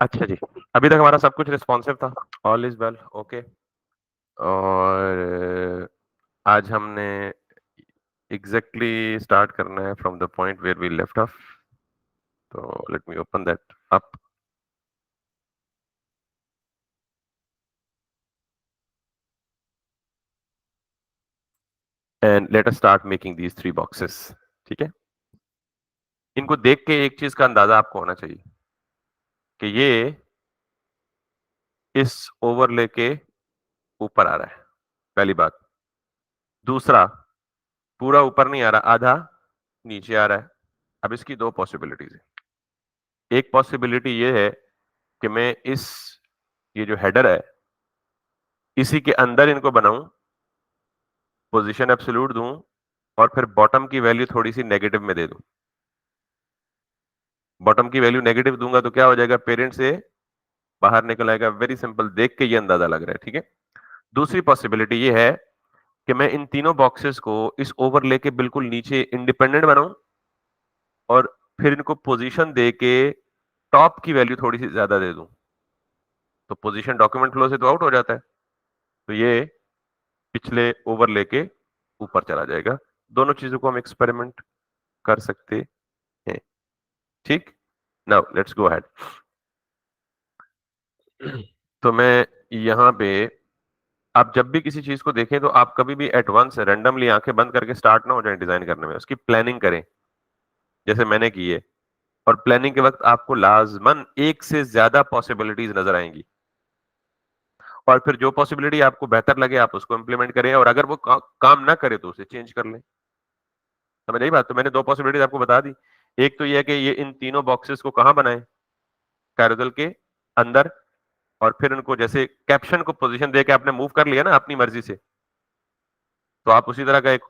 अच्छा जी, अभी तक हमारा सब कुछ रिस्पॉन्सिव था, ऑल इज वेल, ओके। और आज हमने एग्जैक्टली स्टार्ट करना है from the point where we left off. तो let me open that up and let us start making these three boxes. ठीक है, इनको देख के एक चीज का अंदाजा आपको होना चाहिए कि ये इस ओवरले के ऊपर आ रहा है, पहली बात। दूसरा, पूरा ऊपर नहीं आ रहा, आधा नीचे आ रहा है। अब इसकी दो पॉसिबिलिटीज है। एक पॉसिबिलिटी ये है कि मैं इस ये जो हेडर है इसी के अंदर इनको बनाऊं, पोजीशन एब्सोल्यूट दूं और फिर बॉटम की वैल्यू थोड़ी सी नेगेटिव में दे दूं। बॉटम की वैल्यू नेगेटिव दूंगा तो क्या हो जाएगा, पेरेंट से बाहर निकल आएगा। वेरी सिंपल, देख के ये अंदाजा लग रहा है। ठीक है, दूसरी पॉसिबिलिटी ये है कि मैं इन तीनों बॉक्सेस को इस ओवरले के बिल्कुल नीचे इंडिपेंडेंट बनाऊं और फिर इनको पोजीशन दे के टॉप की वैल्यू थोड़ी सी ज्यादा दे दूं। तो पोजीशन डॉक्यूमेंट फ्लो से तो आउट हो जाता है, तो ये पिछले ओवरले के ऊपर चला जाएगा। दोनों चीजों को हम एक्सपेरिमेंट कर सकते हैं। ठीक, नाउ लेट्स गो अहेड। तो मैं यहां पे, आप जब भी किसी चीज को देखें तो आप कभी भी एट वंस रैंडमली आंखें बंद करके स्टार्ट ना हो जाए डिजाइन करने में, उसकी प्लानिंग करें जैसे मैंने की है। और प्लानिंग के वक्त आपको लाजमन एक से ज्यादा पॉसिबिलिटीज नजर आएंगी और फिर जो पॉसिबिलिटी आपको बेहतर लगे आप उसको इंप्लीमेंट करें, और अगर वो काम ना करे तो उसे चेंज कर लें। समझ आई बात? तो मैंने दो पॉसिबिलिटीज आपको बता दी। एक तो ये है कि ये इन तीनों बॉक्सेस को कहां बनाएं, कैरोजल के अंदर, और फिर उनको जैसे कैप्शन को पोजीशन देके आपने मूव कर लिया ना अपनी मर्जी से, तो आप उसी तरह का एक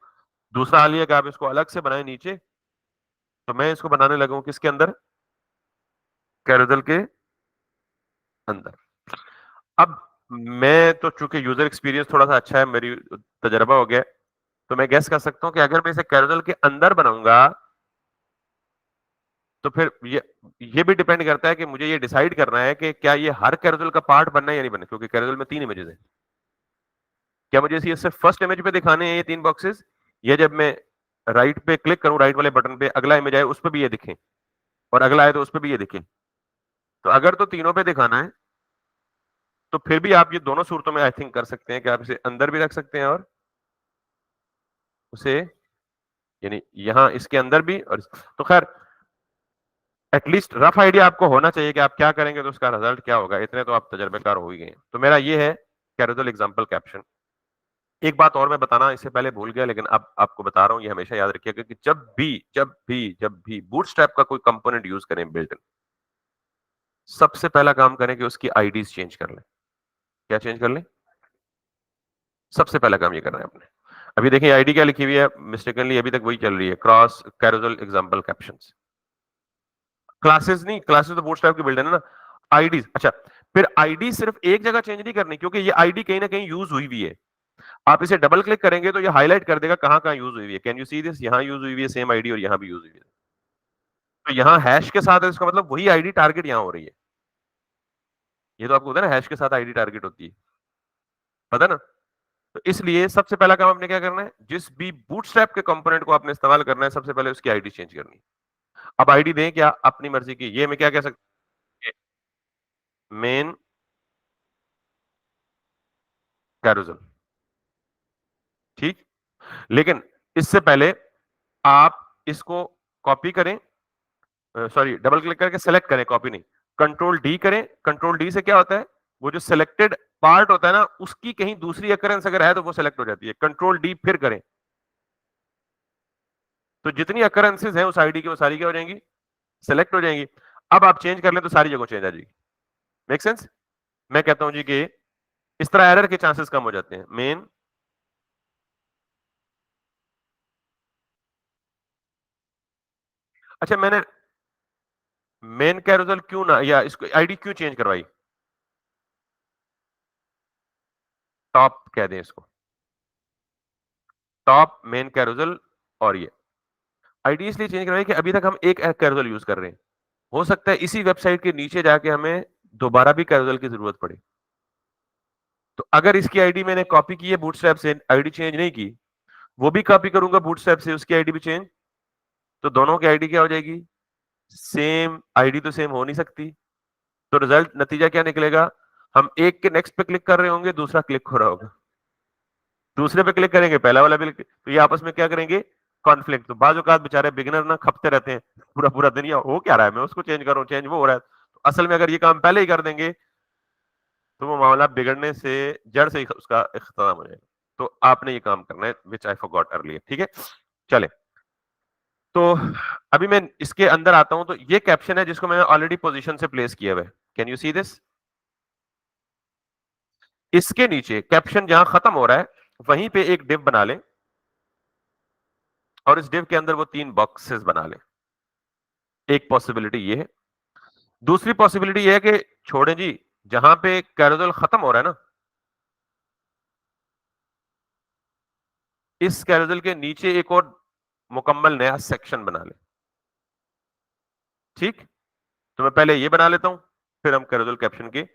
दूसरा हाल ये है कि आप इसको अलग से बनाए नीचे। तो मैं इसको बनाने लगा हूं किसके अंदर, कैरोजल के अंदर। अब मैं तो चूंकि यूजर एक्सपीरियंस थोड़ा सा अच्छा है, मेरी तजर्बा हो गया है, तो मैं गैस कर सकता हूं कि अगर मैं इसे कैरोजल के अंदर बनाऊंगा तो फिर ये भी डिपेंड करता है कि मुझे ये डिसाइड करना है कि क्या ये हर कैरोजल का पार्ट बनना है या नहीं बनना, क्योंकि कैरोजल में तीन इमेजेस हैं। क्या मुझे ये सिर्फ फर्स्ट इमेज पे दिखाने हैं ये तीन बॉक्सेस, या जब मैं राइट पे क्लिक करूं, राइट वाले बटन पे, अगला इमेज आए उस पर भी ये दिखे और अगला आए तो उस पर भी ये दिखे? तो अगर तो तीनों पे दिखाना है तो फिर भी आप ये दोनों सूरतों में आई थिंक कर सकते हैं कि आप इसे अंदर भी रख सकते हैं और उसे, यानी यहां इसके अंदर भी। और तो खैर एटलीस्ट रफ आइडिया आपको होना चाहिए कि आप क्या करेंगे तो उसका रिजल्ट क्या होगा, इतने तो आप तजर्बेकार हो ही गए। तो मेरा ये है कैरोजल एग्जांपल कैप्शन। एक बात और मैं बताना इससे पहले भूल गया, लेकिन अब आपको बता रहा हूं, ये हमेशा याद रखिएगा कि जब भी बूटस्ट्रैप का कोई कंपोनेंट यूज करें बिल्ट इन, सबसे पहला काम करें कि उसकी आईडीज चेंज कर लें। क्या चेंज कर लें? सबसे पहला काम ये करना है आपने। अभी देखिए आईडी क्या लिखी हुई है, मिस्टेकनली अभी तक वही चल रही है, cross carousel example captions. Classes नहीं, क्लासेस तो बूटस्ट्रैप की बिल्ड है ना। आईडी, अच्छा। फिर आईडी सिर्फ एक जगह चेंज नहीं करनी, क्योंकि ये आईडी कहीं ना कहीं यूज हुई हुई है। आप इसे डबल क्लिक करेंगे तो ये हाईलाइट कर देगा कहां कहां यूज हुई है। Can you see this? यहां यूज हुई है सेम आईडी और यहां भी यूज हुई है। तो यहां हैश के साथ है, इसका मतलब वही आईडी टारगेट यहां हो रही है। ये तो आपको होता है ना, हैश के साथ आईडी टारगेट होती है, पता ना? तो इसलिए सबसे पहला काम आपने क्या करना है, जिस भी बूटस्ट्रैप के कंपोनेंट को आपने इस्तेमाल करना है सबसे पहले उसकी आईडी चेंज करनी है। अब आईडी दें क्या, अपनी मर्जी की। ये मैं क्या कह सकता हूं, मेन कैरोजल। ठीक, लेकिन इससे पहले आप इसको कॉपी करें, सॉरी डबल क्लिक करके सेलेक्ट करें, कॉपी नहीं, कंट्रोल डी करें। कंट्रोल डी से क्या होता है, वो जो सिलेक्टेड पार्ट होता है ना उसकी कहीं दूसरी अकरेंस अगर है तो वो सेलेक्ट हो जाती है। कंट्रोल डी फिर करें तो जितनी अकरेंसेज हैं उस आईडी की वो सारी क्या हो जाएंगी, सेलेक्ट हो जाएंगी। अब आप चेंज कर लें तो सारी जगह चेंज आ जाएगी। Make sense? मैं कहता हूं जी कि इस तरह एरर के चांसेस कम हो जाते हैं। मेन, अच्छा मैंने मेन कैरोजल क्यों ना, या इसको आईडी क्यों चेंज करवाई, टॉप कह दें इसको, टॉप मेन कैरोजल। और ये आईडी इसलिए चेंज करवाई कि अभी तक हम एक कैरोजल यूज कर रहे हैं। हो सकता है इसी वेबसाइट के नीचे जाके हमें दोबारा भी कैजुअल की जरूरत पड़े, तो अगर इसकी आईडी मैंने कॉपी की है बूटस्ट्रैप से, आईडी चेंज नहीं की, वो भी कॉपी करूंगा बूटस्ट्रैप से, उसकी आईडी भी चेंज, तो दोनों की आईडी क्या हो जाएगी? सेम। आईडी तो सेम हो नहीं सकती, तो रिजल्ट नतीजा क्या निकलेगा? हम एक के नेक्स्ट पे क्लिक कर रहे होंगे, दूसरा क्लिक हो रहा होगा, दूसरे पे क्लिक करेंगे पहला वाला भी, तो ये आपस में क्या करेंगे? कॉन्फ्लिक्ट। तो बाजू का बेचारे बिगिनर ना खपते रहते हैं पूरा पूरा दिन, या हो क्या रहा है, मैं उसको चेंज कर रहा हूँ, चेंज वो हो रहा है। तो असल में अगर ये काम पहले ही कर देंगे तो वो मामला बिगड़ने से जड़ से ही उसका इख्तिताम हो जाएगा। तो आपने ये काम करना है, विच आई फॉरगॉट अर्लियर। ठीक है, चले। तो अभी मैं इसके अंदर आता हूं, तो ये कैप्शन है जिसको मैंने ऑलरेडी पोजीशन से प्लेस किया हुआ है। Can you see this? इसके नीचे कैप्शन जहां खत्म हो रहा है वहीं पे एक डिव बना लें, और इस डिव के अंदर वो 3 बॉक्सेस बना लें। एक पॉसिबिलिटी ये है। दूसरी पॉसिबिलिटी ये है कि छोड़ें जी, जहां पे कैरोजल खत्म हो रहा है ना, इस कैरोजल के नीचे एक और मुकम्मल नया सेक्शन बना लें। ठीक, तो मैं पहले ये बना लेता हूं, फिर हम कैरोजल कैप्शन के,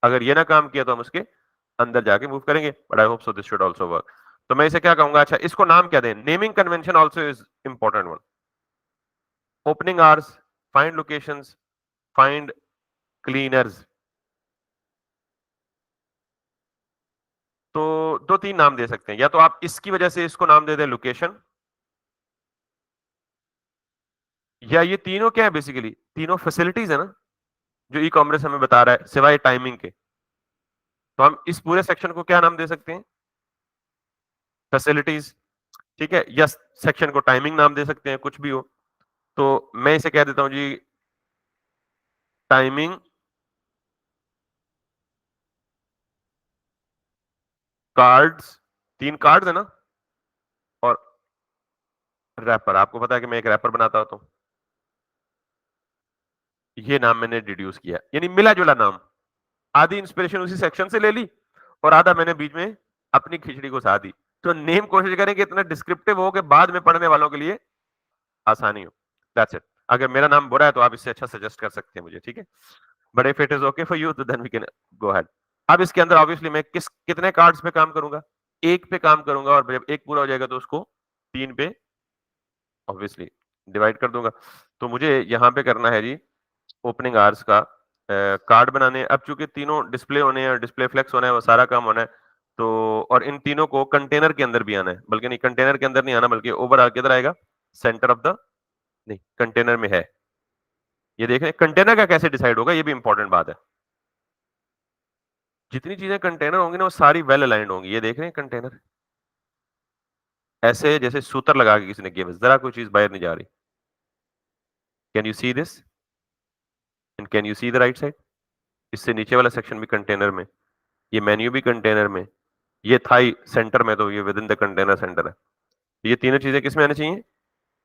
अगर ये ना काम किया तो हम उसके अंदर जाके मूव करेंगे, but I hope so this should also work. तो मैं इसे क्या कहूंगा? अच्छा, इसको नाम क्या दें? Naming convention also is important one. Opening hours, find locations, find cleaners. तो दो तीन नाम दे सकते हैं, या तो आप इसकी वजह से इसको नाम दे दें लोकेशन, या ये तीनों क्या है बेसिकली? तीनों फैसिलिटीज है ना, जो ई कॉमर्स हमें बता रहा है सिवाय टाइमिंग के। तो हम इस पूरे सेक्शन को क्या नाम दे सकते हैं? फैसिलिटीज। ठीक है, या सेक्शन को टाइमिंग नाम दे सकते हैं, कुछ भी हो। तो मैं इसे कह देता हूं जी टाइमिंग कार्ड्स। 3 कार्ड्स है ना, और रैपर। आपको पता है कि मैं एक रैपर बनाता होता हूं, ये नाम मैंने डिड्यूस किया, यानी मिला जुला नाम। आधी इंस्पिरेशन उसी सेक्शन से ले ली, और आधा मैंने बीच में अपनी खिचड़ी को सा दी। तो नेम कोशिश करें कि इतना डिस्क्रिप्टिव हो कि बाद में पढ़ने वालों के लिए आसानी हो। That's it. अगर मेरा नाम बुरा है तो आप इससे अच्छा सजेस्ट कर सकते हैं मुझे, ठीक है? But if it is okay for you तो then we can go ahead. अब इसके अंदर ऑब्वियसली मैं कितने कार्ड्स पे काम करूंगा? एक पे काम करूंगा, और जब एक पूरा हो जाएगा तो उसको 3 पे ऑब्वियसली डिवाइड कर दूंगा। तो मुझे यहाँ पे करना है जी ओपनिंग आवर्स का कार्ड बनाने हैं। अब चूंकि तीनों डिस्प्ले होने हैं और डिस्प्ले फ्लेक्स होना है, वो सारा काम होना है, तो और इन तीनों को कंटेनर के अंदर भी आना है, बल्कि नहीं, कंटेनर के अंदर नहीं आना, बल्कि ओवरऑल किधर आएगा? सेंटर ऑफ द, नहीं, कंटेनर में है। ये देख रहे हैं कंटेनर का कैसे डिसाइड होगा, ये भी इंपॉर्टेंट बात है। जितनी चीजें कंटेनर होंगी ना वो सारी वेल अलाइंड होंगी। ये देख रहे हैं कंटेनर ऐसे जैसे सूत्र लगा के किसी ने किया, बस जरा कोई चीज बाहर नहीं जा रही। Can you see this? And can you see the right side? इससे नीचे वाला सेक्शन भी कंटेनर में, ये मेन्यू भी कंटेनर में, ये थाई सेंटर में, तो ये with in the container centre है। ये तीनों चीजें किस में आनी चाहिए?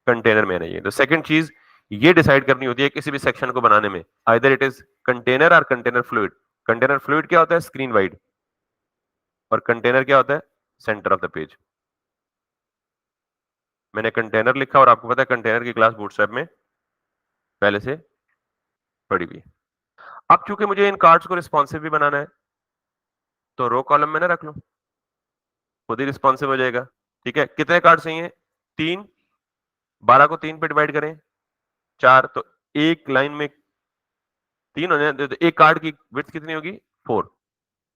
कंटेनर में आनी चाहिए। तो सेकंड चीज ये डिसाइड करनी होती है किसी भी सेक्शन को बनाने में, आइदर इट इज कंटेनर और कंटेनर फ्लूइड। कंटेनर फ्लूइड क्या होता है? Screen wide. और कंटेनर क्या होता है? Centre of the page. मैंने कंटेनर लिखा, और आपको पता है कंटेनर की क्लास बूटस्ट्रैप में पहले से पड़ी हुई है। अब चूंकि मुझे इन कार्ड्स को रिस्पॉन्सिव भी बनाना है, तो रो कॉलम में ना रख लो, खुद ही रिस्पॉन्सिव हो जाएगा। ठीक है, कितने कार्ड चाहिए? 3। 12 को 3 पे डिवाइड करें, 4, तो एक लाइन में 3 हो जाए, तो एक कार्ड की विड्थ कितनी होगी? 4।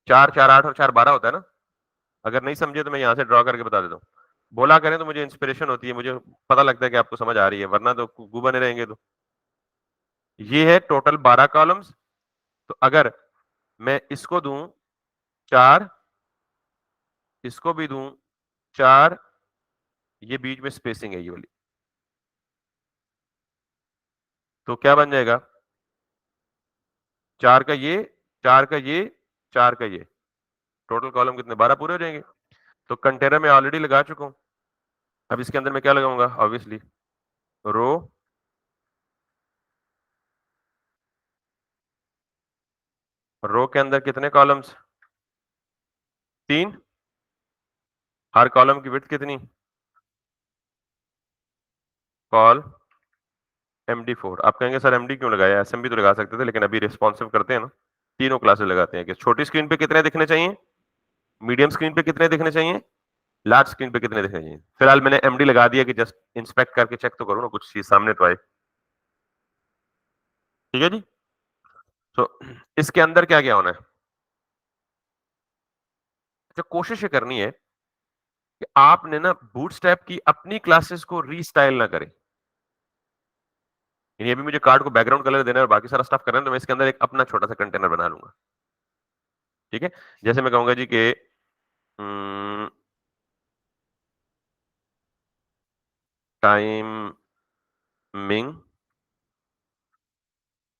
4 4 8 और 4 12 होता है ना। अगर नहीं समझे तो मैं यहाँ से ड्रॉ करके बता देता हूँ। बोला करें तो मुझे इंस्पिरेशन होती है, मुझे पता लगता है कि आपको समझ आ रही है, वरना तो गु बने रहेंगे। तो ये है टोटल 12 कॉलम्स। तो अगर मैं इसको दूं 4, इसको भी दूं 4, ये बीच में स्पेसिंग है ये वाली, तो क्या बन जाएगा? 4 का ये, 4 का ये, 4 का ये, टोटल कॉलम कितने? 12 पूरे हो जाएंगे। तो कंटेनर में ऑलरेडी लगा चुका हूं, अब इसके अंदर मैं क्या लगाऊंगा? ऑब्वियसली रो। रो के अंदर कितने कॉलम्स? 3। हर कॉलम की विड्थ कितनी? Call MD4। आप कहेंगे सर MD क्यों लगाया? SMB तो लगा सकते थे, लेकिन अभी रिस्पॉन्सिव करते हैं ना। तीनों क्लासेस लगाते हैं कि छोटी स्क्रीन पे कितने दिखने चाहिए, मीडियम स्क्रीन पे कितने दिखने चाहिए, लार्ज स्क्रीन पे कितने दिखने चाहिए। फिलहाल मैंने एमडी लगा दिया कि जस्ट इंस्पेक्ट करके चेक तो करूँ ना, कुछ चीज सामने तो आए। ठीक है जी। तो इसके अंदर क्या क्या होना है, तो कोशिश ये करनी है कि आपने ना बूटस्ट्रैप की अपनी क्लासेस को रीस्टाइल ना करें। यानी अभी मुझे कार्ड को बैकग्राउंड कलर देना है और बाकी सारा स्टफ करना है, तो मैं इसके अंदर एक अपना छोटा सा कंटेनर बना लूंगा। ठीक है, जैसे मैं कहूंगा जी कि टाइमिंग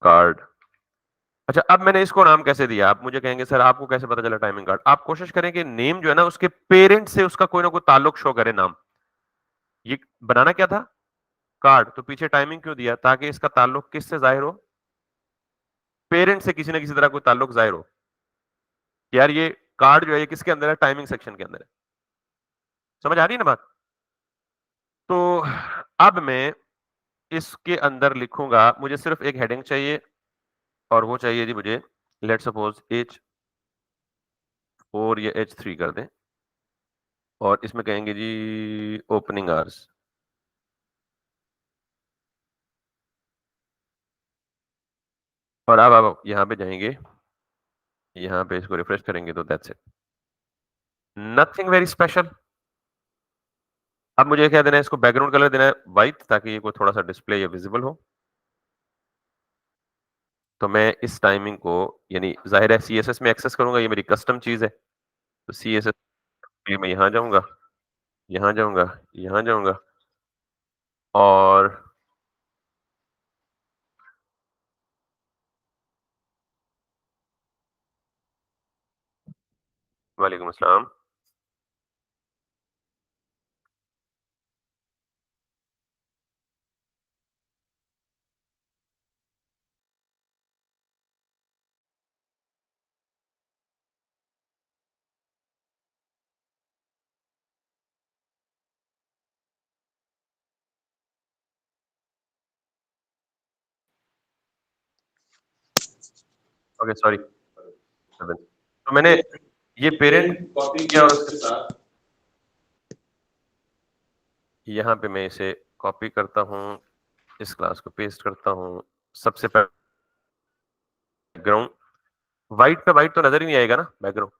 कार्ड। अच्छा, अब मैंने इसको नाम कैसे दिया, आप मुझे कहेंगे सर आपको कैसे पता चला टाइमिंग कार्ड। आप कोशिश करें कि नेम जो है ना उसके पेरेंट से उसका कोई ना कोई ताल्लुक शो करे नाम। ये बनाना क्या था, कार्ड, तो पीछे टाइमिंग क्यों दिया, ताकि इसका ताल्लुक किससे जाहिर हो, पेरेंट से किसी ना किसी तरह कोई ताल्लुक जाहिर हो। यार ये कार्ड जो है ये किसके अंदर है, टाइमिंग सेक्शन के अंदर है। समझ आ रही है ना बात। तो अब मैं इसके अंदर लिखूंगा, मुझे सिर्फ एक हेडिंग चाहिए और वो चाहिए जी मुझे, लेट सपोज H4 या H3 कर दें, और इसमें कहेंगे जी ओपनिंग आवर्स। और अब आप यहां पे जाएंगे, यहां पे इसको रिफ्रेश करेंगे तो that's it, nothing very special. अब मुझे क्या देना है, इसको बैकग्राउंड कलर देना है व्हाइट, ताकि ये कोई थोड़ा सा डिस्प्ले या विजिबल हो। तो मैं इस टाइमिंग को, यानी जाहिर है सीएसएस में एक्सेस करूंगा, ये मेरी कस्टम चीज है, तो सीएसएस के लिए मैं यहां जाऊंगा, यहां जाऊंगा, यहां जाऊंगा, और वालेकुम अस्सलाम। ओके सॉरी, तो मैंने ये पेरेंट कॉपी किया और उसके साथ यहाँ पे मैं इसे कॉपी करता हूँ, इस क्लास को पेस्ट करता हूँ। सबसे पहले बैकग्राउंड, व्हाइट पे व्हाइट तो नजर ही नहीं आएगा ना बैकग्राउंड,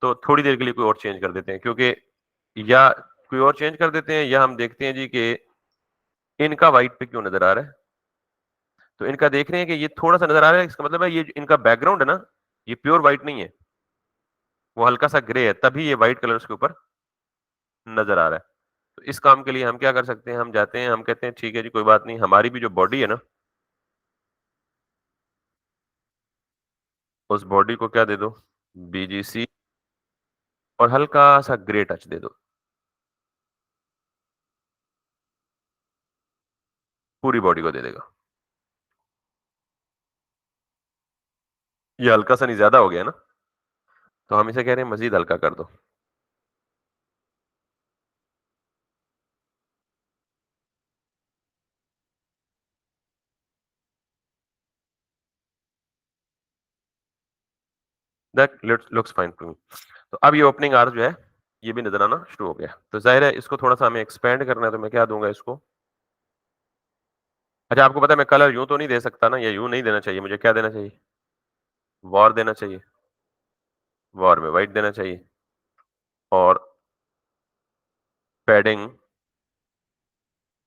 तो थोड़ी देर के लिए कोई और चेंज कर देते हैं, क्योंकि या कोई और चेंज कर देते हैं, या हम देखते हैं जी कि इनका व्हाइट पे क्यों नजर आ रहा है। तो इनका देख रहे हैं कि ये थोड़ा सा नजर आ रहा है, इसका मतलब है ये इनका बैकग्राउंड है ना, ये प्योर व्हाइट नहीं है, वो हल्का सा ग्रे है, तभी ये व्हाइट कलर उसके ऊपर नजर आ रहा है। तो इस काम के लिए हम क्या कर सकते हैं, हम जाते हैं, हम कहते हैं ठीक है जी कोई बात नहीं, हमारी भी जो बॉडी है ना, उस बॉडी को क्या दे दो, बीजीसी, और हल्का सा ग्रे टच दे दो, पूरी बॉडी को दे देगा। ये हल्का सा नहीं ज्यादा हो गया ना, तो हम इसे कह रहे हैं मजीद हल्का कर दो। That looks fine to me. तो अब ये ओपनिंग आवर्स जो है ये भी नजर आना शुरू हो गया। तो जाहिर है इसको थोड़ा सा हमें एक्सपेंड करना है, तो मैं क्या दूंगा इसको। अच्छा, आपको पता है मैं कलर यूं तो नहीं दे सकता ना, या यूं नहीं देना चाहिए, मुझे क्या देना चाहिए, वॉर देना चाहिए, वॉर में व्हाइट देना चाहिए, और पैडिंग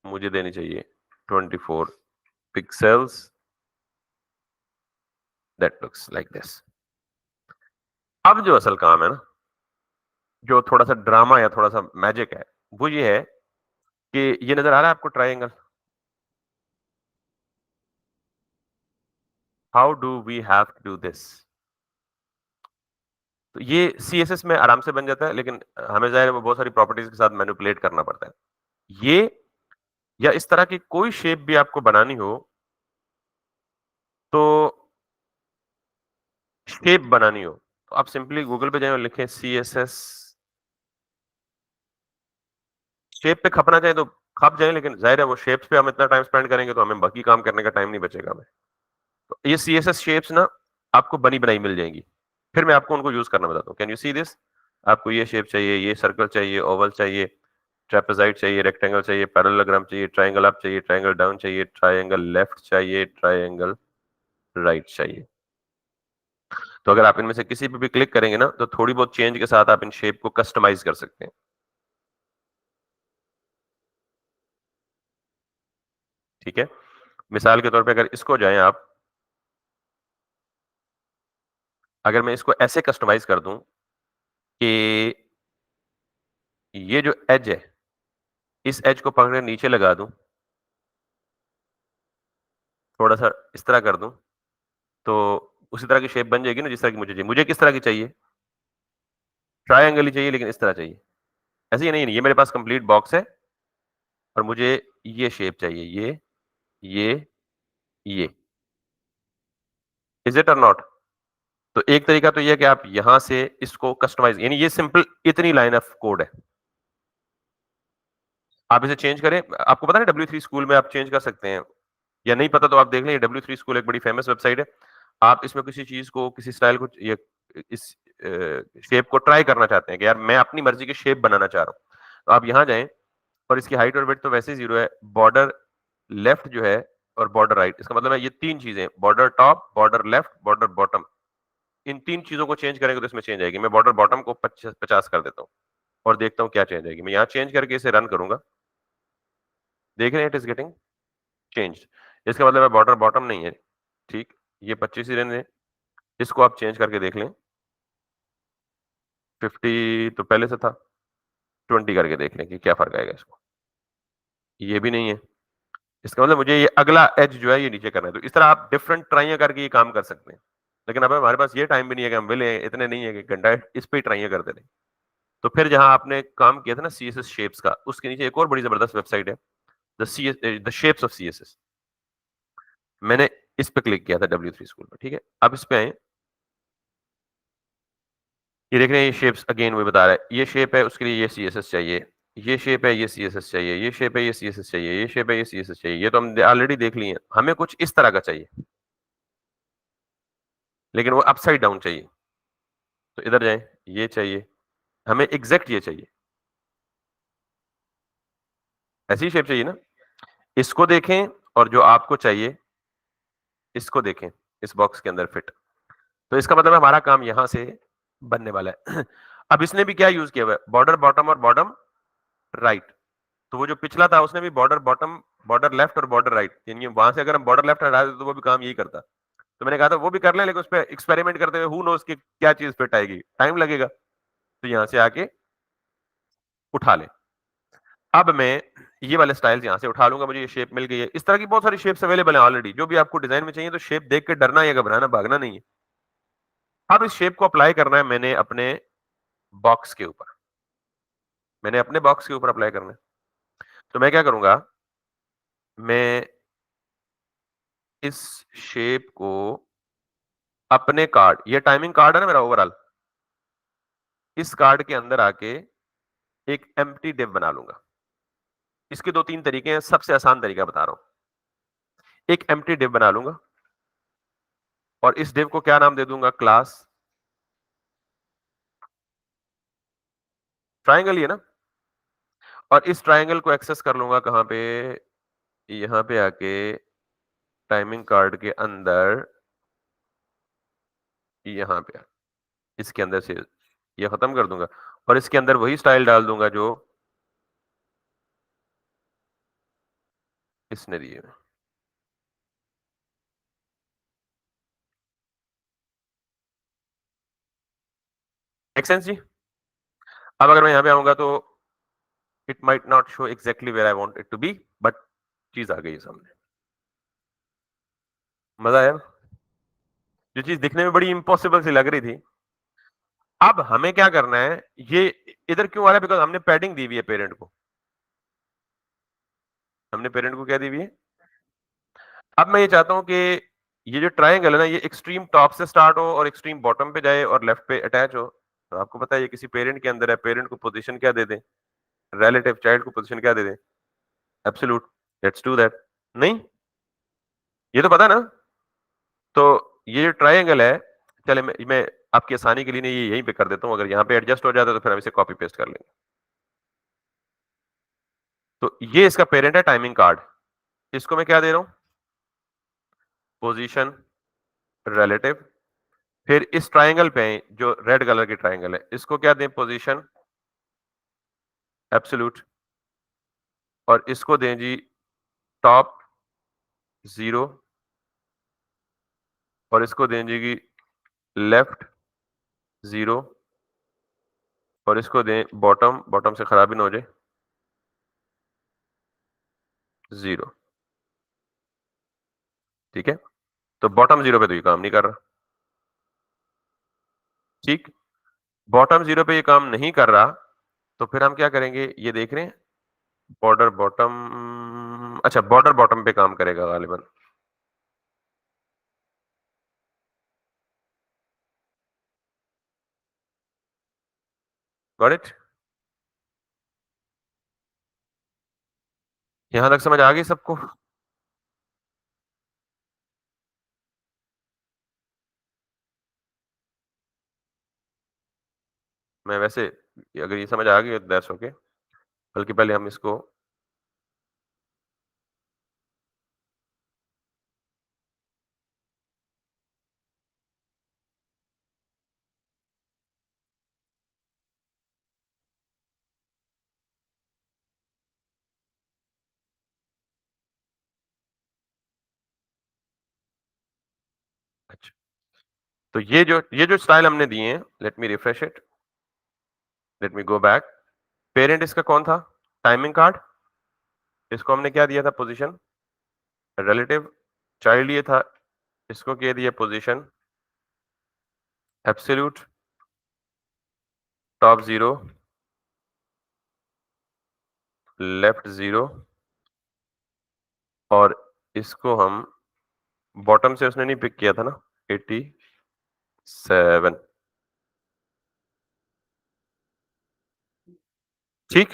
मुझे देनी चाहिए 24 pixels, that looks like this. अब जो असल काम है ना, जो थोड़ा सा ड्रामा या थोड़ा सा मैजिक है, वो ये है कि ये नजर आ रहा है आपको triangle, how do we have to do this. तो ये सीएसएस में आराम से बन जाता है, लेकिन हमें जाहिर है वो बहुत सारी प्रॉपर्टीज के साथ मैनिपुलेट करना पड़ता है। ये या इस तरह की कोई शेप भी आपको बनानी हो, तो शेप बनानी हो तो आप सिंपली गूगल पे जाएं और लिखें सीएसएस। शेप पे खपना चाहे तो खप जाए, लेकिन जाहिर है वो शेप्स पे हम इतना टाइम स्पेंड करेंगे तो हमें बाकी काम करने का टाइम नहीं बचेगा हमें। तो ये सीएसएस शेप्स ना आपको बनी बनाई मिल जाएंगी। फिर मैं आपको उनको यूज करना बताता हूँ। Can you see this? आपको ये शेप चाहिए, ये सर्कल चाहिए, ओवल चाहिए, ट्रेपेजॉइड चाहिए, रेक्टेंगल चाहिए, पैरेललोग्राम चाहिए, ट्रायंगल अप चाहिए, ट्रायंगल डाउन चाहिए, ट्रायंगल लेफ्ट चाहिए, ट्रायंगल राइट चाहिए। तो अगर आप इनमें से किसी पे भी क्लिक करेंगे ना, तो थोड़ी बहुत चेंज के साथ आप इन शेप को कस्टमाइज कर सकते हैं। ठीक है? मिसाल के तौर पे अगर इसको जाएं आप, अगर मैं इसको ऐसे कस्टमाइज कर दूं कि ये जो एज है, इस एज को पकड़ के नीचे लगा दूं, थोड़ा सा इस तरह कर दूं, तो उसी तरह की शेप बन जाएगी ना जिस तरह की मुझे चाहिए। मुझे किस तरह की चाहिए? ट्रायंगल ही चाहिए, लेकिन इस तरह चाहिए। ऐसे ही नहीं, ये मेरे पास कंप्लीट बॉक्स है और मुझे ये शेप चाहिए, ये, ये। इज इट और नॉट? तो एक तरीका तो ये है कि आप यहां से इसको कस्टमाइज, यानी ये सिंपल इतनी लाइन ऑफ कोड है। आप इसे चेंज करें, आपको पता है W3 स्कूल में आप चेंज कर सकते हैं, या नहीं पता तो आप देख लें। W3 स्कूल एक बड़ी फेमस वेबसाइट है। आप इसमें किसी चीज को, किसी स्टाइल को, ये इस शेप को ट्राई करना चाहते हैं कि यार मैं अपनी मर्जी की शेप बनाना चाह रहा हूँ, तो आप यहाँ जाएं और इसकी हाइट और विड्थ तो वैसे ही 0 है। बॉर्डर लेफ्ट जो है और बॉर्डर राइट, इसका मतलब है ये तीन चीजें, border top, border left, border bottom, इन तीन चीजों को चेंज करेंगे तो इसमें चेंज आएगी। मैं बॉर्डर बॉटम को 50 कर देता हूँ और देखता हूँ क्या चेंज आएगी। मैं यहाँ चेंज करके इसे रन करूंगा, देख रहे हैं, इट इज गेटिंग चेंज्ड। इसका मतलब है बॉर्डर बॉटम नहीं है। ठीक, ये 25 ही रहने दें। इसको आप चेंज करके देख लें, 50 तो पहले से था, 20 करके देख लें कि क्या फर्क आएगा इसको। ये भी नहीं है, इसका मतलब मुझे ये अगला एज जो है ये नीचे करना है। तो इस तरह आप डिफरेंट ट्राइयां करके ये काम कर सकते हैं। लेकिन अब हमारे पास ये टाइम भी नहीं है कि हम विले इतने नहीं है कि घंटा इस पे ही ट्राइयां करते रहे। तो फिर जहां आपने काम किया था ना सीएसएस शेप्स का, उसके नीचे एक और बड़ी जबरदस्त वेबसाइट है, द शेप्स ऑफ सीएसएस। मैंने इस पे क्लिक किया था W3 स्कूल पर। ठीक है, अब इस पे आए, ये देख रहे हैं, ये शेप्स अगेन वही बता रहा है, ये शेप है उसके लिए ये सीएसएस चाहिए, ये शेप है ये सीएसएस चाहिए, ये शेप है ये सीएसएस चाहिए, ये शेप है ये सीएसएस चाहिए। ये तो हम ऑलरेडी देख लिए हैं। हमें कुछ इस तरह का चाहिए, लेकिन वो अपसाइड डाउन चाहिए। तो इधर जाएं, ये चाहिए, हमें एग्जैक्ट ये चाहिए, ऐसी शेप चाहिए ना। इसको देखें और जो आपको चाहिए इसको देखें, इस बॉक्स के अंदर फिट। तो इसका मतलब है हमारा काम यहां से बनने वाला है। अब इसने भी क्या यूज किया हुआ है, बॉर्डर बॉटम और बॉटम राइट। तो वो जो पिछला था उसने भी बॉर्डर बॉटम, बॉर्डर लेफ्ट और बॉर्डर राइट, यानी वहां से अगर हम बॉर्डर लेफ्ट हटा देते तो वो भी काम यही करता। तो मैंने कहा था वो भी कर लें, लेकिन उस पर एक्सपेरिमेंट करते हुए हु नोस कि क्या चीज फिट आएगी, टाइम लगेगा। तो यहां से आके उठा लें। अब मैं ये वाले स्टाइल्स यहां से उठा लूंगा, मुझे ये शेप मिल गई है। इस तरह की बहुत सारी शेप्स अवेलेबल हैं ऑलरेडी, जो भी आपको डिजाइन में चाहिए। तो शेप देख के डरना या घबराना, भागना नहीं है। अब इस शेप को अप्लाई करना है मैंने अपने बॉक्स के ऊपर, मैंने अपने बॉक्स के ऊपर अप्लाई करना है। तो मैं क्या करूंगा, मैं इस शेप को अपने कार्ड, ये टाइमिंग कार्ड है ना मेरा ओवरऑल, इस कार्ड के अंदर आके एक एम्प्टी डिव बना लूंगा। इसके दो तीन तरीके हैं, सबसे आसान तरीका बता रहा हूं। एक एम्प्टी डिव बना लूंगा और इस डिव को क्या नाम दे दूंगा, क्लास ट्राइंगल, ही है ना। और इस ट्राइंगल को एक्सेस कर लूंगा कहां पे, यहां पे आके टाइमिंग कार्ड के अंदर, यहां पे इसके अंदर से ये खत्म कर दूंगा और इसके अंदर वही स्टाइल डाल दूंगा जो इसने दिए। मेक सेंस जी? अब अगर मैं यहां पे आऊंगा तो it might not show exactly where I want it to be, but चीज आ गई है सामने। मजा आया? जो चीज दिखने में बड़ी इम्पॉसिबल सी लग रही थी, अब हमें क्या करना है, ये इधर क्यों आ रहा है, बिकॉज हमने पैडिंग दी हुई है पेरेंट को। हमने पेरेंट को क्या दी हुई है। अब मैं ये चाहता हूं कि ये जो ट्रायंगल है ना, ये एक्सट्रीम टॉप से स्टार्ट हो और एक्सट्रीम बॉटम पे जाए और लेफ्ट पे अटैच हो। तो आपको पता है ये किसी पेरेंट के अंदर है, पेरेंट को पोजीशन क्या दे दें, रिलेटिव चाइल्ड को पोजीशन क्या दे दें, एब्सोल्यूट। Let's do that. नहीं, ये तो पता है ना। तो ये जो ट्रायंगल है, चले मैं आपकी आसानी के लिए नहीं ये यहीं पे कर देता हूँ, अगर यहाँ पे एडजस्ट हो जाता है तो फिर हम इसे कॉपी पेस्ट कर लेंगे। तो ये इसका पेरेंट है टाइमिंग कार्ड, इसको मैं क्या दे रहा हूं, पोजीशन रिलेटिव, फिर इस ट्रायंगल पे जो रेड कलर की ट्रायंगल है इसको क्या दें, पोजीशन एब्सोल्यूट, और इसको दें जी टॉप 0, और इसको दें जी लेफ्ट 0, और इसको दें बॉटम, बॉटम से खराबी ना हो जाए, 0। ठीक है, तो बॉटम 0 पे तो ये काम नहीं कर रहा। ठीक, बॉटम 0 पे ये काम नहीं कर रहा, तो फिर हम क्या करेंगे, ये देख रहे हैं बॉर्डर बॉटम, अच्छा बॉर्डर बॉटम पे काम करेगा गालिबन। गॉट इट, यहां तक समझ आ गई सबको? मैं वैसे अगर ये समझ आ गई तो दैट्स ओके, बल्कि पहले हम इसको, अच्छा, तो ये जो स्टाइल हमने दिए हैं, let me refresh it, let me go back. Parent इसका कौन था, टाइमिंग कार्ड, इसको हमने क्या दिया था, पोजीशन रिलेटिव। चाइल्ड ये था, इसको क्या दिया, पोजीशन एब्सोल्यूट, टॉप 0, लेफ्ट 0, और इसको हम बॉटम से उसने नहीं पिक किया था ना, 87। ठीक,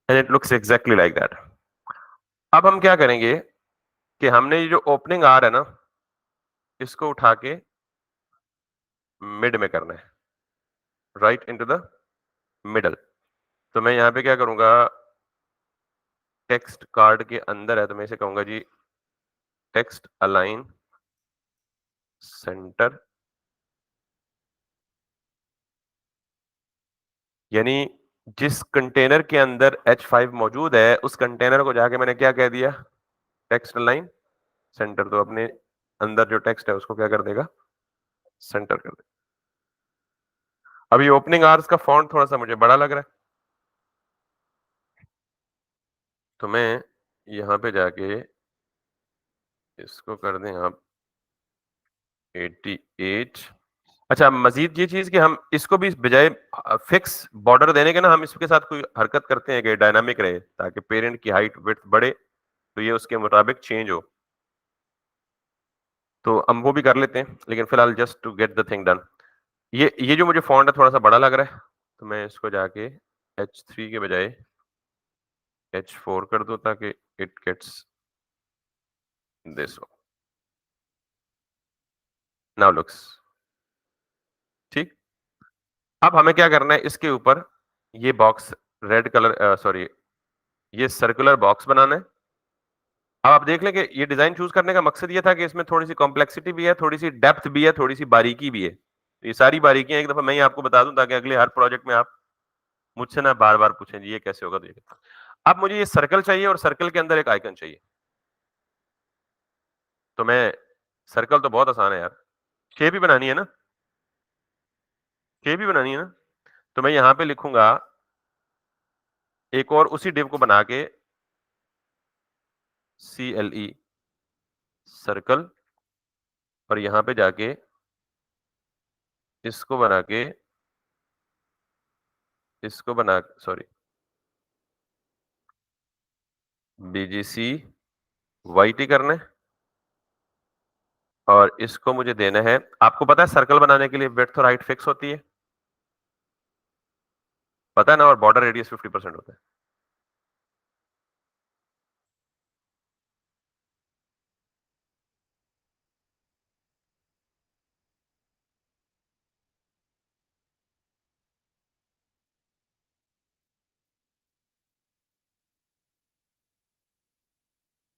and it looks exactly like that. अब हम क्या करेंगे कि हमने ये जो ओपनिंग आर है ना, इसको उठा के मिड में करना है, राइट इनटू द मिडल। तो मैं यहाँ पे क्या करूंगा, टेक्स्ट कार्ड के अंदर है तो मैं इसे कहूंगा जी टेक्स्ट अलाइन सेंटर, यानी जिस कंटेनर के अंदर H5 मौजूद है उस कंटेनर को जाके मैंने क्या कह दिया, टेक्स्ट अलाइन सेंटर। तो अपने अंदर जो टेक्स्ट है उसको क्या कर देगा, सेंटर कर देगा। अभी ओपनिंग आवर्स का फॉन्ट थोड़ा सा मुझे बड़ा लग रहा है, तो मैं यहाँ पे जाके इसको कर दें आप 88। अच्छा, मजीद ये चीज कि हम इसको भी बजाय फिक्स बॉर्डर देने के ना, हम इसके साथ कोई हरकत करते हैं कि डायनामिक रहे, ताकि पेरेंट की हाइट विड्थ बढ़े तो ये उसके मुताबिक चेंज हो। तो हम वो भी कर लेते हैं, लेकिन फिलहाल just to get the thing done, ये जो मुझे फॉन्ट है थोड़ा सा बड़ा लग रहा है, तो मैं इसको जाके H3 के बजाय H4 कर दूं ताकि it gets this. Now looks ठीक। अब हमें क्या करना है, इसके ऊपर ये बॉक्स रेड कलर, सॉरी ये सर्कुलर बॉक्स बनाना है। अब आप देख लें कि ये डिजाइन चूज करने का मकसद ये था कि इसमें थोड़ी सी कॉम्प्लेक्सिटी भी है, थोड़ी सी डेप्थ भी है, थोड़ी सी बारीकी भी है। तो ये सारी बारीकियां एक दफा मैं ही आपको बता दूं ताकि अगले हर प्रोजेक्ट में आप मुझसे ना बार बार पूछें जी ये कैसे होगा, तो ये अब मुझे ये सर्कल चाहिए और सर्कल के अंदर एक आइकन चाहिए। तो मैं, सर्कल तो बहुत आसान है यार, शेप ही बनानी है ना, शेप ही बनानी है ना। तो मैं यहां पे लिखूंगा एक और उसी डिव को बना के CLE सर्कल, और यहां पे जाके इसको बना के, इसको बना, सॉरी BGC YT करना है, और इसको मुझे देना है, आपको पता है सर्कल बनाने के लिए विड्थ और हाइट फिक्स होती है, पता है ना, और बॉर्डर रेडियस 50% होता है।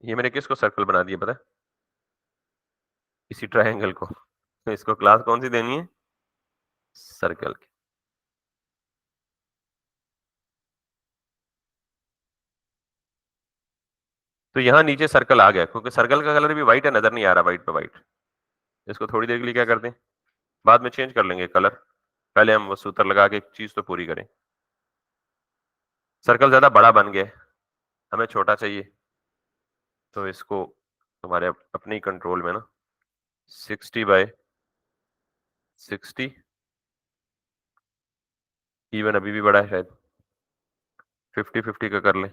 ये मैंने किसको सर्कल बना दिया पता है? इसी ट्रायंगल को। तो इसको क्लास कौन सी देनी है? सर्कल की। तो यहाँ नीचे सर्कल आ गया क्योंकि सर्कल का कलर भी व्हाइट है, नजर नहीं आ रहा व्हाइट पे व्हाइट। इसको थोड़ी देर के लिए क्या करते हैं, बाद में चेंज कर लेंगे कलर। पहले हम वो सूत्र लगा के एक चीज तो पूरी करें। सर्कल ज्यादा बड़ा बन गया है, हमें छोटा चाहिए, तो इसको तुम्हारे अपने ही कंट्रोल में ना 60/60, इवन अभी भी बड़ा है शायद, 50/50 का कर लें।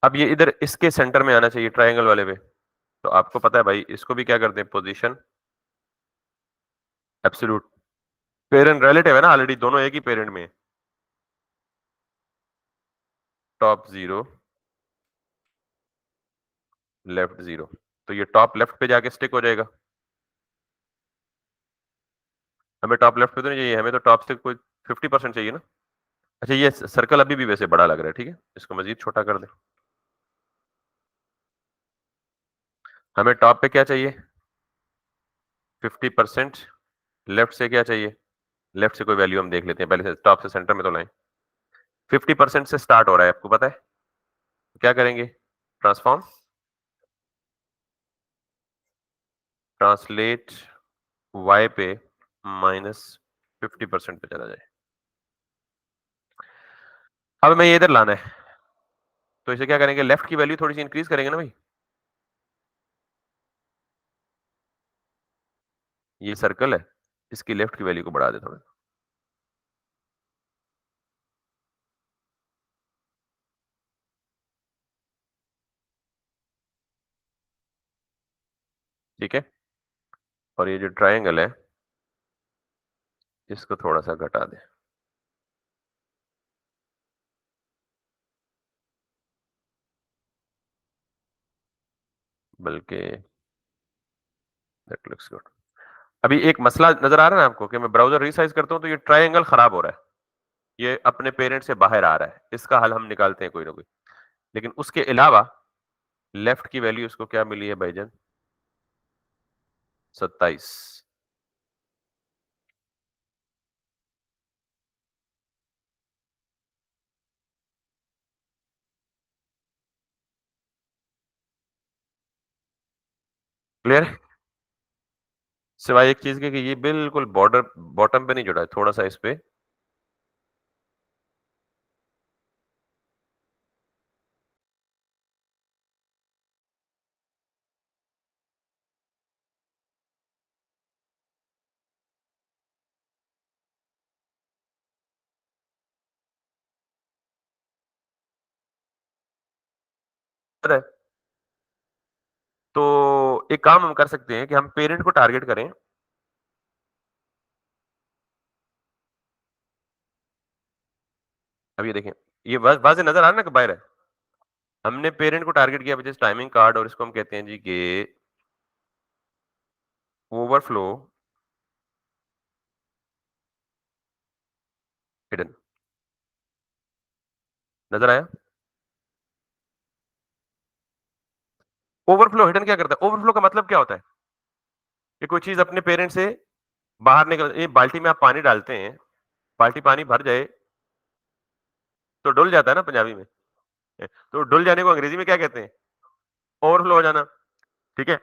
अब ये इधर इसके सेंटर में आना चाहिए ट्रायंगल वाले पे। तो आपको पता है भाई, इसको भी क्या करते हैं, पोजीशन एब्सोल्यूट। पेरेंट रिलेटिव है ना, ऑलरेडी दोनों एक ही पेरेंट में है। टॉप 0 लेफ्ट 0, तो ये टॉप लेफ्ट पे जाके स्टिक हो जाएगा। हमें टॉप लेफ्ट पे तो नहीं चाहिए, हमें तो टॉप से कोई 50% चाहिए ना। अच्छा, ये सर्कल अभी भी वैसे बड़ा लग रहा है, ठीक है, इसको मजीद छोटा कर दे। हमें टॉप पे क्या चाहिए, 50%। लेफ्ट से क्या चाहिए, लेफ्ट से कोई वैल्यू हम देख लेते हैं पहले से, टॉप से सेंटर में तो लाएं। 50% से स्टार्ट हो रहा है, आपको पता है, क्या करेंगे, ट्रांसफॉर्म, ट्रांसलेट y पे -50% पे चला जाए। अब हमें ये इधर लाना है, तो इसे क्या करेंगे, लेफ्ट की वैल्यू थोड़ी सी इंक्रीज करेंगे ना भाई। ये सर्कल है, इसकी लेफ्ट की वैल्यू को बढ़ा दे थोड़ा। ठीक है, और ये जो ट्रायंगल है इसको थोड़ा सा घटा दे, बल्कि दैट लुक्स गुड। अभी एक मसला नजर आ रहा है ना आपको, कि मैं ब्राउजर रीसाइज करता हूं तो ये ट्रायंगल खराब हो रहा है, ये अपने पेरेंट से बाहर आ रहा है। इसका हल हम निकालते हैं कोई ना कोई, लेकिन उसके अलावा लेफ्ट की वैल्यू उसको क्या मिली है भाईजान, 27। क्लियर है, सिवाय एक चीज के कि ये बिल्कुल बॉर्डर बॉटम पे नहीं जुड़ा है, थोड़ा सा इस पे है। तो एक काम हम कर सकते हैं कि हम पेरेंट को टारगेट करें। अब ये देखें, ये वाज़ेह नजर आ रहा है ना कि बाहर है। हमने पेरेंट को टारगेट किया, विच इज टाइमिंग कार्ड, और इसको हम कहते हैं जी कि ओवरफ्लो हिडन। नजर आया, ओवरफ्लो हिडन क्या करता है, ओवरफ्लो का मतलब क्या होता है, कि कोई चीज अपने पेरेंट से बाहर निकल, ये बाल्टी में आप पानी डालते हैं, बाल्टी पानी भर जाए तो डुल जाता है ना पंजाबी में। तो डुल जाने को अंग्रेजी में क्या कहते हैं, ओवरफ्लो हो जाना। ठीक है,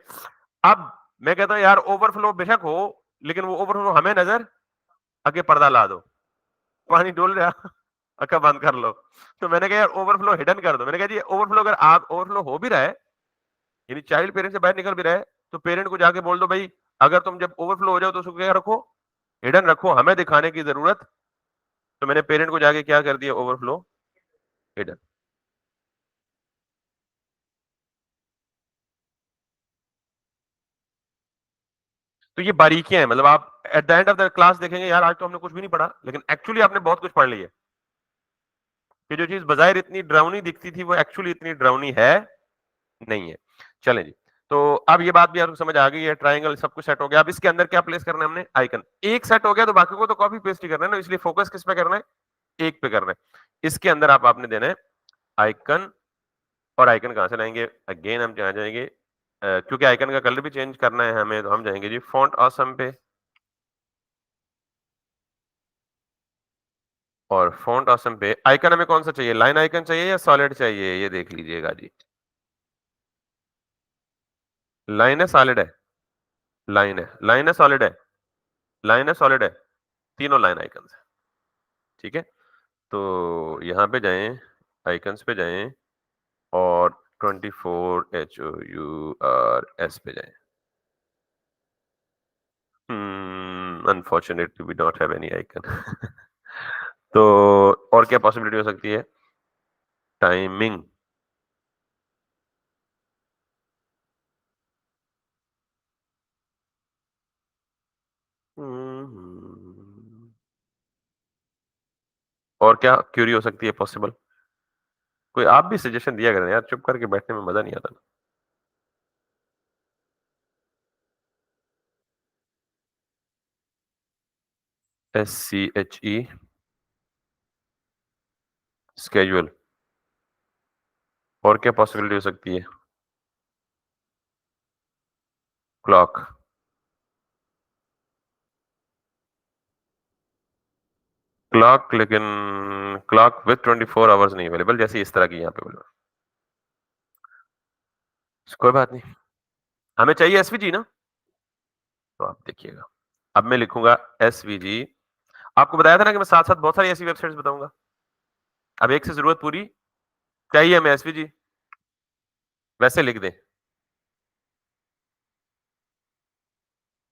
अब मैं कहता हूं यार ओवरफ्लो बेशक हो, लेकिन वो ओवरफ्लो हमें नजर, आगे पर्दा ला दो, पानी डोल रहा, अक्का बंद कर लो। तो मैंने कहा यार ओवरफ्लो हिडन कर दो। मैंने कहा जी ओवरफ्लो अगर आप ओवरफ्लो हो भी रहा है, यानी चाइल्ड पेरेंट से बाहर निकल भी रहा है, तो पेरेंट को जाके बोल दो भाई, अगर तुम जब ओवरफ्लो हो जाओ तो उसको क्या रखो, हिडन रखो, हमें दिखाने की जरूरत। तो मैंने पेरेंट को जाके क्या कर दिया, ओवरफ्लो हिडन। तो ये बारीकियां हैं, मतलब आप at the end of the class देखेंगे यार आज तो हमने कुछ भी नहीं पढ़ा, लेकिन एक्चुअली आपने बहुत कुछ पढ़ लिया, कि जो चीज बाजाहिर इतनी डरावनी दिखती थी वो एक्चुअली इतनी डरावनी है नहीं है। चलें जी, तो अब ये बात भी आपको समझ आ गई है, ट्रायंगल सब कुछ सेट हो गया। अब इसके अंदर क्या प्लेस करना है हमने, आइकन। एक सेट हो गया तो बाकी को तो कॉपी पेस्ट ही करना है ना, इसलिए फोकस किस पे करना है, एक पे करना है। इसके अंदर आप आपने देना है आइकन, और आइकन कहाँ से लाएंगे? अगेन हम यहाँ जाएंगे, क्योंकि आइकन का कलर भी चेंज करना है हमें, तो हम जाएंगे जी फॉन्ट ऑसम पे, और फॉन्ट ऑसम पे आइकन हमें कौन सा चाहिए? लाइन आइकन चाहिए या सॉलिड चाहिए? ये देख लीजिएगा जी। लाइन है, सॉलिड है? लाइन है, लाइन है, सॉलिड है? लाइन है, सॉलिड है? तीनों लाइन आइकन है। ठीक है, तो यहाँ पे जाएं, आइकन्स पे जाएं, और 24HOURS पे जाएं। Unfortunately we don't have any icon. तो और क्या पॉसिबिलिटी हो सकती है? टाइमिंग। और क्या क्यूरी हो सकती है पॉसिबल? कोई आप भी सजेशन दिया करें यार, चुप करके बैठने में मजा नहीं आता। SCHE, schedule. और क्या पॉसिबिलिटी हो सकती है? क्लॉक। क्लॉक, लेकिन क्लॉक विद 24 आवर्स नहीं अवेलेबल, जैसे इस तरह की यहाँ पे अवेलेबल। कोई बात नहीं, हमें चाहिए एसवीजी ना, तो आप देखिएगा। अब मैं लिखूंगा एसवीजी। आपको बताया था ना कि मैं साथ साथ बहुत सारी ऐसी वेबसाइट्स बताऊंगा। अब एक से जरूरत पूरी, चाहिए हमें एसवीजी, वैसे लिख दें,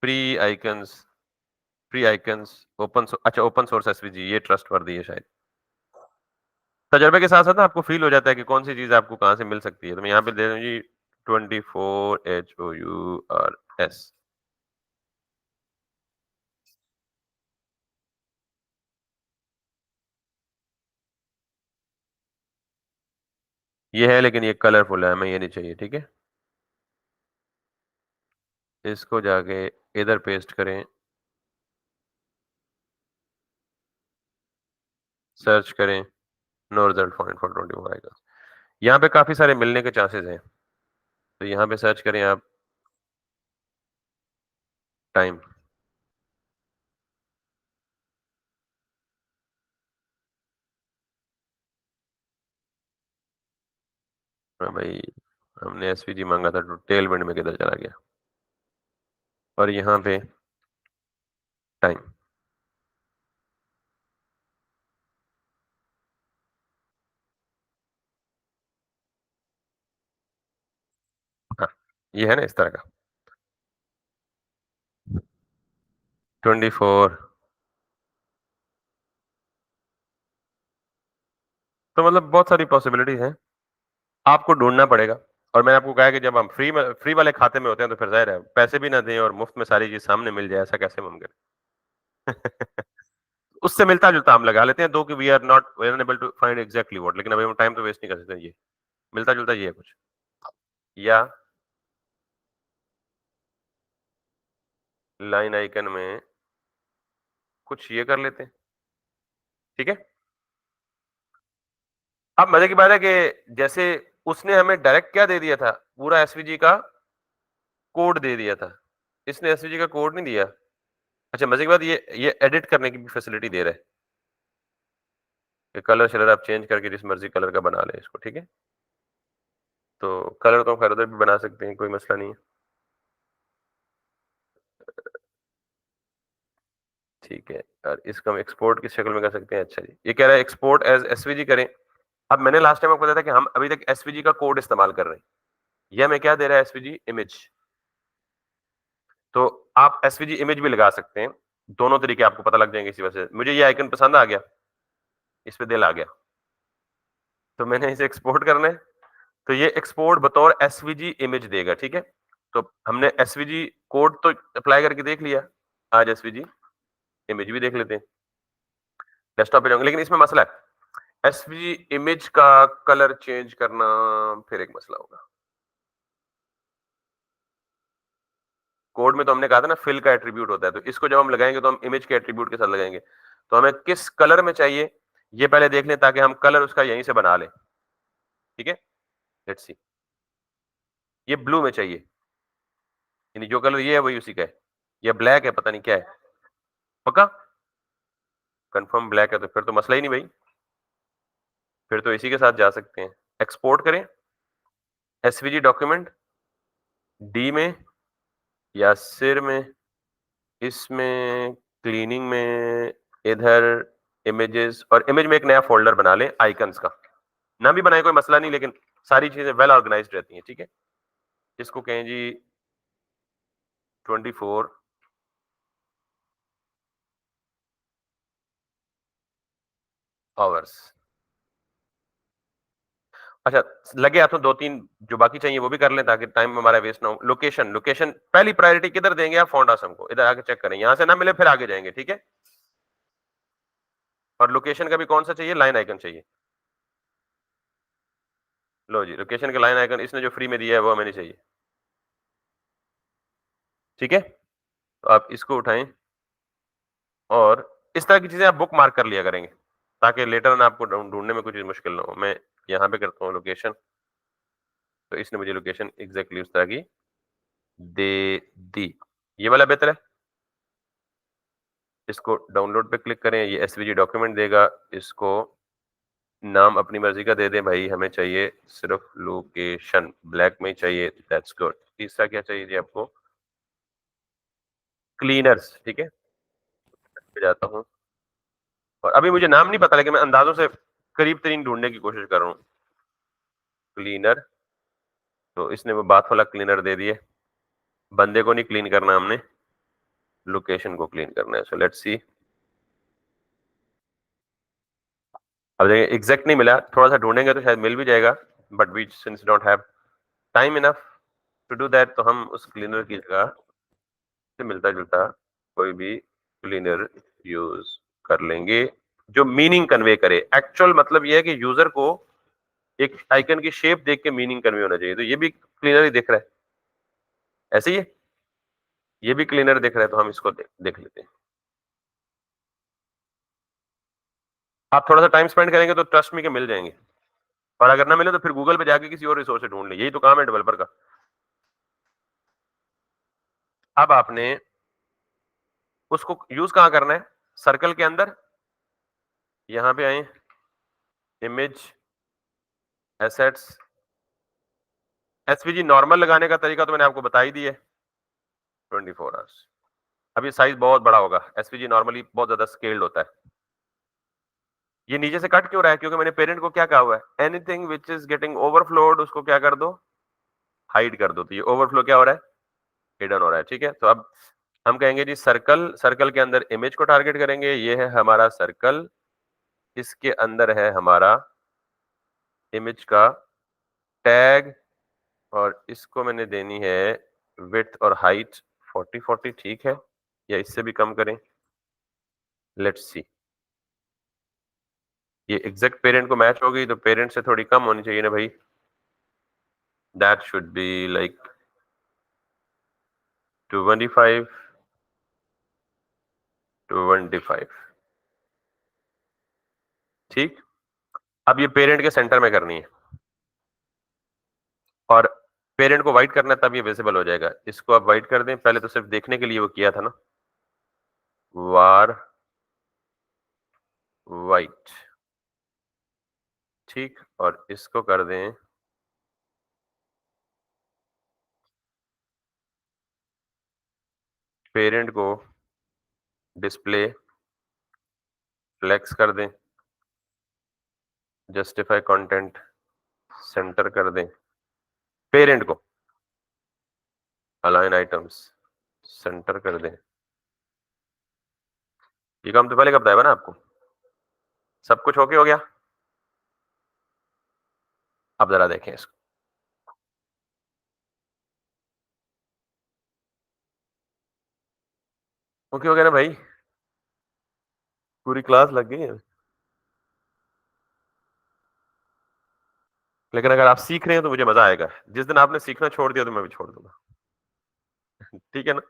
प्री आइकन्स, प्री आइकन्स, अच्छा ओपन सोर्स एसवीजी, ये ट्रस्ट वर्दी है शायद। तजर्बे के साथ साथ ना आपको फील हो जाता है कि कौन सी चीज आपको कहाँ से मिल सकती है। तो मैं यहाँ पे दे दूं जी 24HOURS। ये है, लेकिन ये कलरफुल है, हमें ये नहीं चाहिए। ठीक है, इसको जाके इधर पेस्ट करें, सर्च करें, no result found for 24 icon. यहाँ पे काफी सारे मिलने के चांसेस हैं, तो यहाँ पे सर्च करें आप टाइम। हाँ भाई, हमने एसवीजी मांगा था, तो टेलमेंट में किधर चला गया? और यहाँ पे टाइम। हाँ, ये है ना इस तरह का 24। तो मतलब बहुत सारी पॉसिबिलिटीज हैं, आपको ढूंढना पड़ेगा। और मैंने आपको कहा है कि जब हम फ्री वाले खाते में होते हैं, तो फिर जाहिर है पैसे भी ना दें और मुफ्त में सारी चीज सामने मिल जाए, ऐसा कैसे मुमकिन है? उससे मिलता जुलता हम लगा लेते हैं दो, कि we are not unable to find exactly what, लेकिन अभी हम टाइम तो वेस्ट नहीं कर सकते। ये मिलता जुलता ये है कुछ, या लाइन आइकन में कुछ ये कर लेते हैं। ठीक है, अब मजे की बात है कि जैसे उसने हमें डायरेक्ट क्या दे दिया था, पूरा एसवीजी का कोड दे दिया था, इसने एसवीजी का कोड नहीं दिया। अच्छा, मजे की बात, ये एडिट करने की भी फैसिलिटी दे रहा है, कि कलर शलर आप चेंज करके जिस मर्जी कलर का बना ले इसको। ठीक है, तो कलर तो खैर उधर भी बना सकते हैं, कोई मसला नहीं है। ठीक है, और इसको हम एक्सपोर्ट किस शक्ल में कर सकते हैं? अच्छा जी, ये कह रहा है एक्सपोर्ट एज एसवीजी करें। अब मैंने लास्ट टाइम आपको बताया था कि हम अभी तक एसवीजी का कोड इस्तेमाल कर रहे हैं। ये हमें क्या दे रहा है? SVG image. तो आप एसवीजी इमेज भी लगा सकते हैं, दोनों तरीके आपको पता लग जाएंगे इसी वजह से। मुझे ये आइकन पसंद आ गया, इस पे दिल आ गया, तो मैंने इसे एक्सपोर्ट करना है। तो ये एक्सपोर्ट बतौर एसवीजी इमेज देगा। ठीक है, तो हमने एसवीजी कोड तो अप्लाई करके देख लिया, आज एसवीजी इमेज भी देख लेते हैं। डेस्कटॉप पे जाऊंगा, लेकिन इसमें मसला है, एसवीजी इमेज का कलर चेंज करना फिर एक मसला होगा। कोड में तो हमने कहा था ना, फिल का एट्रीब्यूट होता है, तो इसको जब हम लगाएंगे तो हम इमेज के एट्रीब्यूट के साथ लगाएंगे। तो हमें किस कलर में चाहिए ये पहले देख लें, ताकि हम कलर उसका यहीं से बना लें। ठीक है, लेट्स सी। ये ब्लू में चाहिए, यानी जो कलर ये है वही उसी का है। ये ब्लैक है, पता नहीं क्या है। पक्का कंफर्म ब्लैक है, तो फिर तो मसला ही नहीं भाई, फिर तो इसी के साथ जा सकते हैं। एक्सपोर्ट करें एसवीजी डॉक्यूमेंट, डी में या सिर में, इसमें, क्लीनिंग में, इधर इमेजेस, और इमेज में एक नया फोल्डर बना लें आइकन्स का। ना भी बनाए कोई मसला नहीं, लेकिन सारी चीजें वेल ऑर्गेनाइज्ड रहती हैं, ठीक है। इसको कहें जी 24 आवर्स। अच्छा, लगे हाथों दो तीन जो बाकी चाहिए वो भी कर लें ताकि टाइम हमारा वेस्ट ना हो। लोकेशन, लोकेशन पहली प्रायोरिटी किधर देंगे आप? फोंड आसम को। इधर आके चेक करें, यहां से ना मिले फिर आगे जाएंगे, ठीक है। और लोकेशन का भी कौन सा चाहिए? लाइन आइकन चाहिए। लो जी, लोकेशन का लाइन आइकन इसने जो फ्री में दिया है वो हमें नहीं चाहिए, ठीक है। तो आप इसको उठाएं और इस तरह की चीजें आप बुक मार्क कर लिया करेंगे ताकि लेटर ना आपको ढूंढने में कुछ मुश्किल ना हो। मैं यहाँ पे करता हूँ लोकेशन, तो इसने मुझे लोकेशन एग्जैक्टली उस तरह की दे दी। ये वाला बेहतर है। इसको डाउनलोड पे क्लिक करें, ये एसवीजी डॉक्यूमेंट देगा। इसको नाम अपनी मर्जी का दे दें भाई, हमें चाहिए सिर्फ लोकेशन, ब्लैक में ही चाहिए, दैट्स गुड। तीसरा क्या चाहिए जी आपको? क्लीनर्स, ठीक है। पे जाता हूँ और अभी मुझे नाम नहीं पता, लेकिन मैं अंदाजों से करीब तरीन ढूंढने की कोशिश कर रहा हूँ। क्लीनर, तो इसने वो बाथ वाला क्लीनर दे दिए। बंदे को नहीं क्लीन करना हमने, लोकेशन को क्लीन करना है। So let's see. अब देखिए एग्जैक्ट नहीं मिला, थोड़ा सा ढूंढेंगे तो शायद मिल भी जाएगा, but we since don't have time enough to do that, तो हम उस क्लीनर की जगह से मिलता जुलता कोई भी क्लीनर यूज कर लेंगे जो मीनिंग कन्वे करे। एक्चुअल मतलब ये है कि यूजर को एक आइकन की शेप देख के मीनिंग कन्वे होना चाहिए। तो ये भी क्लीनर ही दिख रहा है, ऐसे ही है, ये भी क्लीनर दिख रहा है, तो हम इसको देख लेते हैं। आप थोड़ा सा टाइम स्पेंड करेंगे तो ट्रस्ट मी के मिल जाएंगे, और अगर ना मिले तो फिर गूगल पे जाके किसी और रिसोर्स से ढूंढ ले, यही तो काम है डेवलपर का। अब आपने उसको यूज कहां करना है? सर्कल के अंदर, यहां पे आए, इमेज, एसेट्स, एसवीजी नॉर्मल लगाने का तरीका तो मैंने आपको बता ही दिया है, 24 आवर्स। अब ये साइज बहुत बड़ा होगा, एसवीजी नॉर्मली बहुत ज्यादा स्केल्ड होता है। ये नीचे से कट क्यों रहा है? क्योंकि मैंने पेरेंट को क्या कहा हुआ है, anything which is getting overflowed उसको क्या कर दो, हाइड कर दो। तो ये ओवरफ्लो क्या हो रहा है? हिडन हो रहा है, ठीक है। तो अब हम कहेंगे जी सर्कल, सर्कल के अंदर इमेज को टारगेट करेंगे। ये है हमारा सर्कल, इसके अंदर है हमारा इमेज का टैग, और इसको मैंने देनी है विड्थ और हाइट 40-40, ठीक है, या इससे भी कम करें, लेट्स सी। ये एग्जैक्ट पेरेंट को मैच होगी, तो पेरेंट से थोड़ी कम होनी चाहिए ना भाई, दैट शुड बी लाइक 25-25, ठीक। अब ये पेरेंट के सेंटर में करनी है और पेरेंट को वाइट करना है, तब ये विजिबल हो जाएगा। इसको आप वाइट कर दें, पहले तो सिर्फ देखने के लिए वो किया था ना, वार वाइट, ठीक। और इसको कर दें पेरेंट को डिस्प्ले फ्लेक्स कर दें, जस्टिफाई कंटेंट सेंटर कर दें, पेरेंट को अलाइन आइटम्स सेंटर कर दें। ये काम तो पहले का बताया ना आपको, सब कुछ ओके हो गया। अब जरा देखें इसको, ओके हो गया ना भाई, पूरी क्लास लग गई है। लेकिन अगर आप सीख रहे हैं तो मुझे मजा आएगा, जिस दिन आपने सीखना छोड़ दिया तो मैं भी छोड़ दूंगा, ठीक है ना।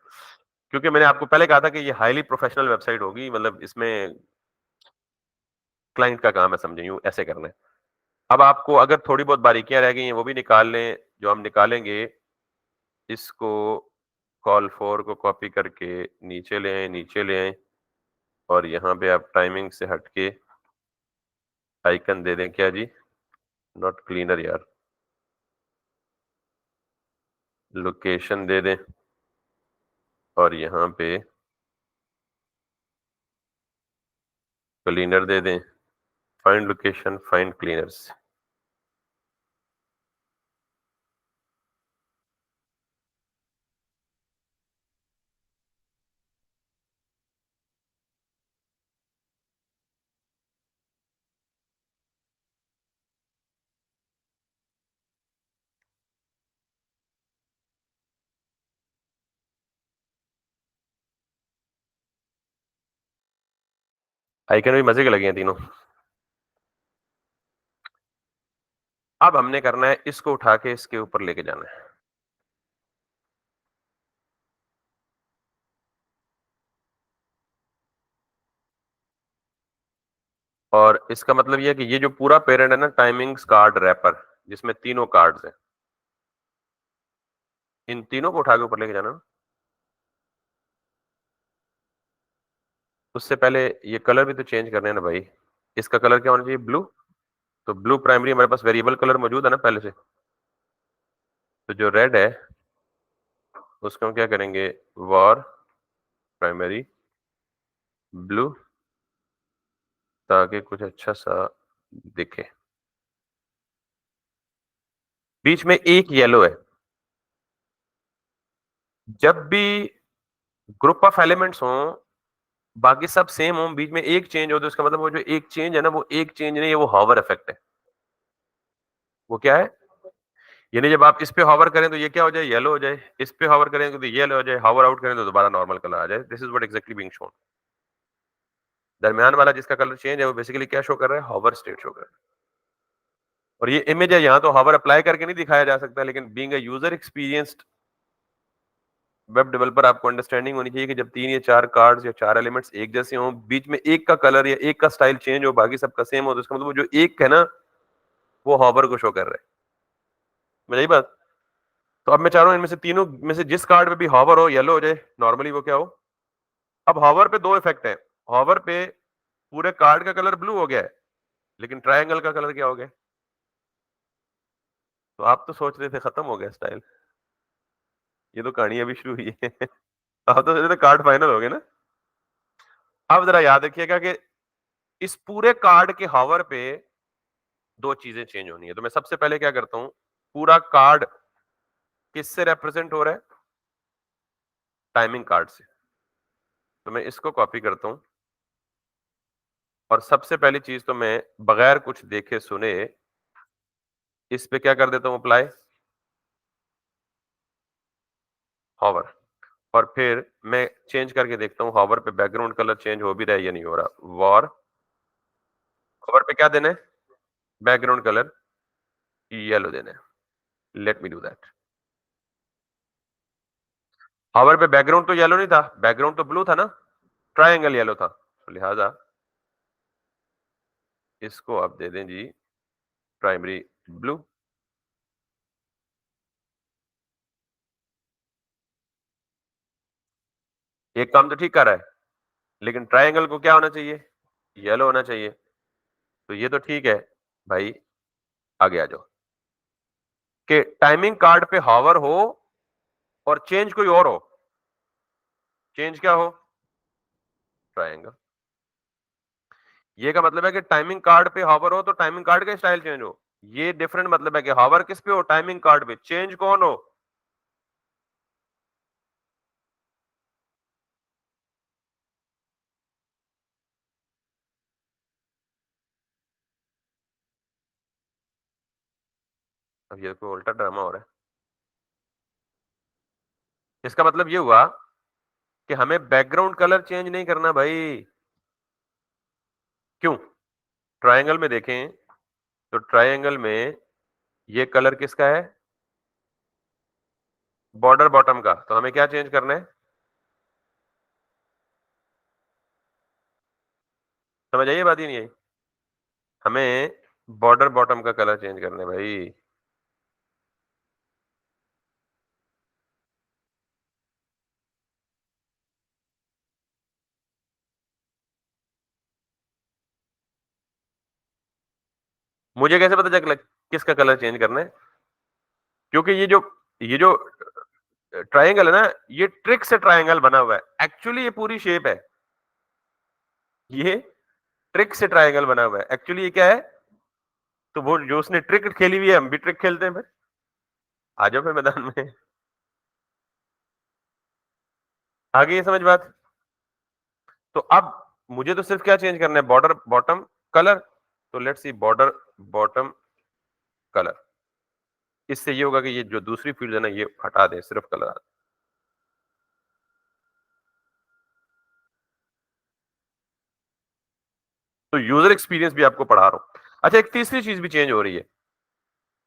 क्योंकि मैंने आपको पहले कहा था कि ये हाईली प्रोफेशनल वेबसाइट होगी, मतलब इसमें क्लाइंट का काम है, समझे, यूं ऐसे करना है। अब आपको अगर थोड़ी बहुत बारीकियां रह गई हैं वो भी निकाल लें, जो हम निकालेंगे इसको कॉल फॉर को कॉपी करके नीचे ले आएं और यहाँ पे आप टाइमिंग से हटके आइकन दे दें, क्या जी, नॉट क्लीनर यार, लोकेशन दे दें और यहाँ पे क्लीनर दे दें, find location, find cleaners. Icon भी मजे के लगे हैं तीनों। अब हमने करना है इसको उठा के इसके ऊपर लेके जाना है। और इसका मतलब ये है कि ये जो पूरा पेरेंट है ना, टाइमिंग्स कार्ड रैपर, जिसमें तीनों कार्ड्स हैं, इन तीनों को उठा के ऊपर लेके जाना। उससे पहले ये कलर भी तो चेंज करने हैं ना भाई। इसका कलर क्या होना चाहिए, ब्लू। तो ब्लू प्राइमरी हमारे पास वेरिएबल कलर मौजूद है ना पहले से, तो जो रेड है उसको हम क्या करेंगे, वॉर प्राइमरी ब्लू, ताकि कुछ अच्छा सा दिखे। बीच में एक येलो है। जब भी ग्रुप ऑफ एलिमेंट्स हो, बाकी सब सेम हो, बीच में एक चेंज हो, तो इसका मतलब वो जो एक चेंज है ना, वो एक चेंज नहीं है, वो हॉवर इफेक्ट है। वो क्या है, यानी जब आप इस पे हॉवर करें तो ये क्या हो जाए, येलो हो जाए, इस पे हॉवर करें तो ये येलो हो जाए, हॉवर आउट करें तो दोबारा नॉर्मल कलर आ जाए। This is what exactly being shown. दरमियान वाला जिसका कलर चेंज है वो बेसिकली क्या शो कर रहा है, हॉवर स्टेट शो कर रहा है। और ये इमेज है, यहाँ तो हॉवर अप्लाई करके नहीं दिखाया जा सकता, लेकिन being a user experienced web developer आपको अंडरस्टैंडिंग होनी चाहिए कि जब तीन या चार कार्ड्स या चार एलिमेंट्स एक जैसे हों, बीच में एक का कलर या एक का स्टाइल चेंज हो, बाकी सबका सेम हो, तो इसका मतलब वो जो एक है ना, वो हॉवर को शो कर रहा है। मेरी बात। तो अब मैं चाह रहा हूं इनमें से तीनों में से जिस कार्ड पे भी हॉवर हो, येलो हो जाए नॉर्मली, वो क्या हो। अब हॉवर पे दो इफेक्ट है। हॉवर पे पूरे कार्ड का कलर ब्लू हो गया है, लेकिन ट्रायंगल का कलर क्या हो गया। तो आप तो सोच रहे थे खत्म हो गया स्टाइल, ये तो कहानी अभी शुरू हुई है। आप तो सोच रहे थे कार्ड फाइनल हो गए ना। अब जरा याद रखिएगा कि इस पूरे कार्ड के हॉवर पे दो चीजें चेंज होनी है। तो मैं सबसे पहले क्या करता हूं, पूरा कार्ड किससे रिप्रेजेंट हो रहा है, टाइमिंग कार्ड से। तो मैं इसको कॉपी करता हूं और सबसे पहली चीज तो मैं बगैर कुछ देखे सुने इस पे क्या कर देता हूं, अप्लाई हॉवर। और फिर मैं चेंज करके देखता हूं हॉवर पे बैकग्राउंड कलर चेंज हो भी रहा है या नहीं हो रहा। वॉर हॉवर पे क्या देना है, बैकग्राउंड कलर येलो देना है। Let me do that. Hover पे बैकग्राउंड तो येलो नहीं था, बैकग्राउंड तो ब्लू था ना, ट्रायंगल येलो था, तो लिहाजा इसको आप दे दें जी प्राइमरी ब्लू। एक काम तो ठीक कर रहा है, लेकिन ट्रायंगल को क्या होना चाहिए, येलो होना चाहिए। तो ये तो ठीक है भाई, आगे आ जाओ कि टाइमिंग कार्ड पे हॉवर हो और चेंज कोई और हो। चेंज क्या हो, ट्रायंगल। ये का मतलब है कि टाइमिंग कार्ड पे हॉवर हो तो टाइमिंग कार्ड का स्टाइल चेंज हो। ये डिफरेंट मतलब है कि हॉवर किस पे हो, टाइमिंग कार्ड पे, चेंज कौन हो। अब ये कोई उल्टा ड्रामा हो रहा है। इसका मतलब ये हुआ कि हमें बैकग्राउंड कलर चेंज नहीं करना भाई। क्यों, ट्रायंगल में देखें तो ट्रायंगल में ये कलर किसका है, बॉर्डर बॉटम का। तो हमें क्या चेंज करना है, समझ आइए बात ही नहीं आई हमें। बॉर्डर बॉटम का कलर चेंज करना है भाई। मुझे कैसे पता चला किसका कलर चेंज करना है? क्योंकि ये जो ट्रायंगल है ना, ये ट्रिक से ट्रायंगल बना हुआ है। एक्चुअली ये पूरी शेप है। ये ट्रिक से ट्रायंगल बना हुआ है। एक्चुअली ये क्या है? तो वो जो उसने ट्रिक खेली हुई है, हम भी ट्रिक खेलते हैं फिर। आ जाओ फिर मैदान में। आ गई ये समझ बात? तो अब मुझे तो सिर्फ क्या चेंज करना है? Border bottom colour. तो let's see border bottom colour. इससे ये होगा कि ये जो दूसरी फील्ड है ना, ये हटा दें, सिर्फ कलर। तो यूजर एक्सपीरियंस भी आपको पढ़ा रहा हूं। अच्छा, एक तीसरी चीज भी चेंज हो रही है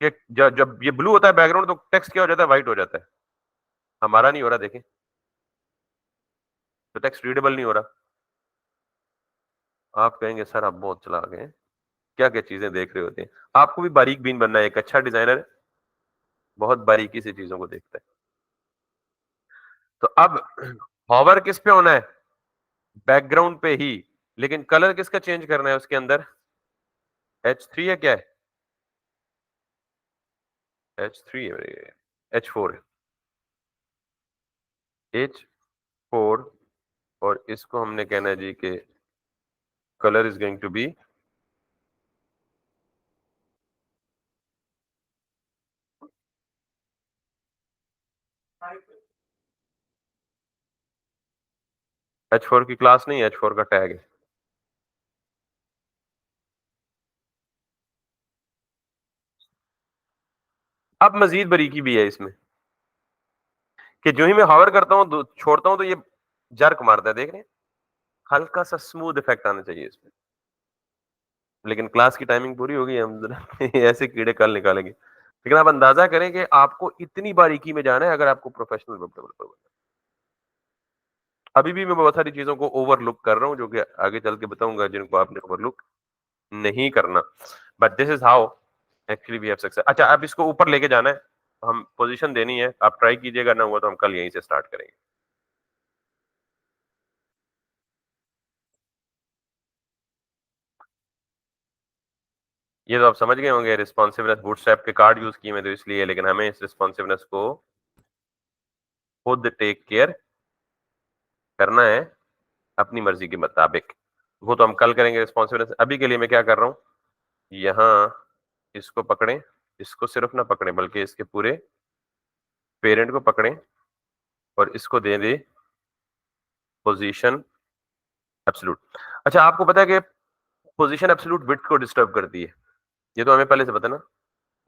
कि जब ये ब्लू होता है बैकग्राउंड, तो टेक्स्ट क्या हो जाता है? व्हाइट हो जाता है। हमारा नहीं हो रहा, देखें। तो टेक्स्ट रीडेबल नहीं हो रहा। आप कहेंगे सर आप बहुत चलाक हैं, क्या क्या चीजें देख रहे होते हैं। आपको भी बारीक बीन बनना है। एक अच्छा डिजाइनर बहुत बारीकी से चीजों को देखता है। तो अब हॉवर किस पे होना है? बैकग्राउंड पे ही। लेकिन कलर किसका चेंज करना है उसके अंदर? H3 है क्या है? H3 है, H4 है। H4। और इसको हमने कहना है जी कि colour is going to be H4 की क्लास नहीं, H4 का टैग है। अब मजीद बारीकी भी है इसमें कि जो ही मैं हॉवर करता हूँ, छोड़ता हूँ, तो ये जर्क मारता है, देख रहे हैं? हल्का सा स्मूथ इफेक्ट आना चाहिए इसमें। लेकिन क्लास की टाइमिंग पूरी हो गई, हम जरा ऐसे कीड़े कल निकालेंगे। लेकिन आप अंदाजा करें कि आपको इतनी बारीकी में जाना है अगर आपको प्रोफेशनल वेब डेवलपर बनना है। अभी भी मैं बहुत सारी चीजों को ओवरलुक कर रहा हूँ, जो कि आगे चल के बताऊंगा, जिनको आपने ओवरलुक नहीं करना। But this is how actually we have success. अच्छा, अब इसको ऊपर लेके जाना है। हम पोजीशन देनी है, आप ट्राई कीजिएगा, ना हुआ तो हम कल यहीं से स्टार्ट करेंगे। ये तो आप समझ गए होंगे, रिस्पॉन्सिवनेस बूटस्ट्रैप के कार्ड यूज किए मैं तो इसलिए, लेकिन हमें इस रिस्पॉन्सिवनेस को खुद टेक केयर करना है अपनी मर्जी के मुताबिक। वो तो हम कल करेंगे रिस्पॉन्सिवनेस। अभी के लिए मैं क्या कर रहा हूँ, यहाँ इसको पकड़ें। इसको सिर्फ ना पकड़ें, बल्कि इसके पूरे पेरेंट को पकड़ें और इसको दे दे पोजीशन एब्सोल्यूट। अच्छा, आपको पता है कि पोजीशन एब्सोल्यूट विड्थ को डिस्टर्ब करती है। ये तो हमें पहले से पता है ना।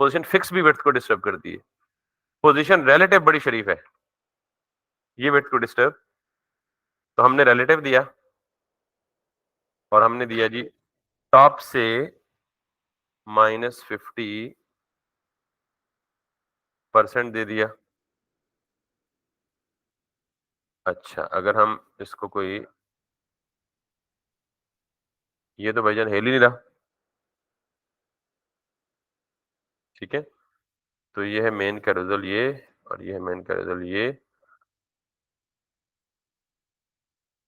पोजीशन फिक्स भी विड्थ को डिस्टर्ब करती है। पोजीशन रिलेटिव बड़ी शरीफ है, ये विड्थ को डिस्टर्ब। तो हमने रिलेटिव दिया और हमने दिया जी टॉप से -50% दे दिया। अच्छा, अगर हम इसको कोई, ये तो भाईजान हिल ही नहीं रहा। ठीक है, तो ये है मेन का रिजल्ट ये, और ये है मेन का रिजल्ट ये।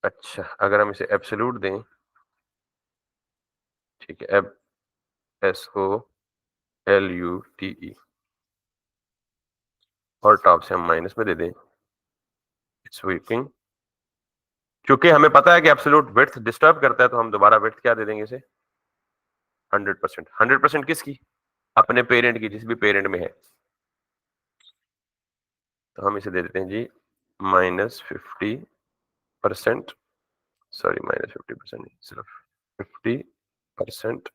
अच्छा, अगर हम इसे एब्सोल्यूट दें, ठीक है, एब SOLUTE, और टॉप से हम माइनस में दे दें स्वीपिंग। क्योंकि हमें पता है कि एब्सोल्यूट विड्थ डिस्टर्ब करता है, तो हम दोबारा विड्थ क्या दे देंगे इसे? 100%। 100% किसकी? अपने पेरेंट की, जिस भी पेरेंट में है। तो हम इसे दे देते हैं जी -50%। सॉरी, -50% सिर्फ 50%।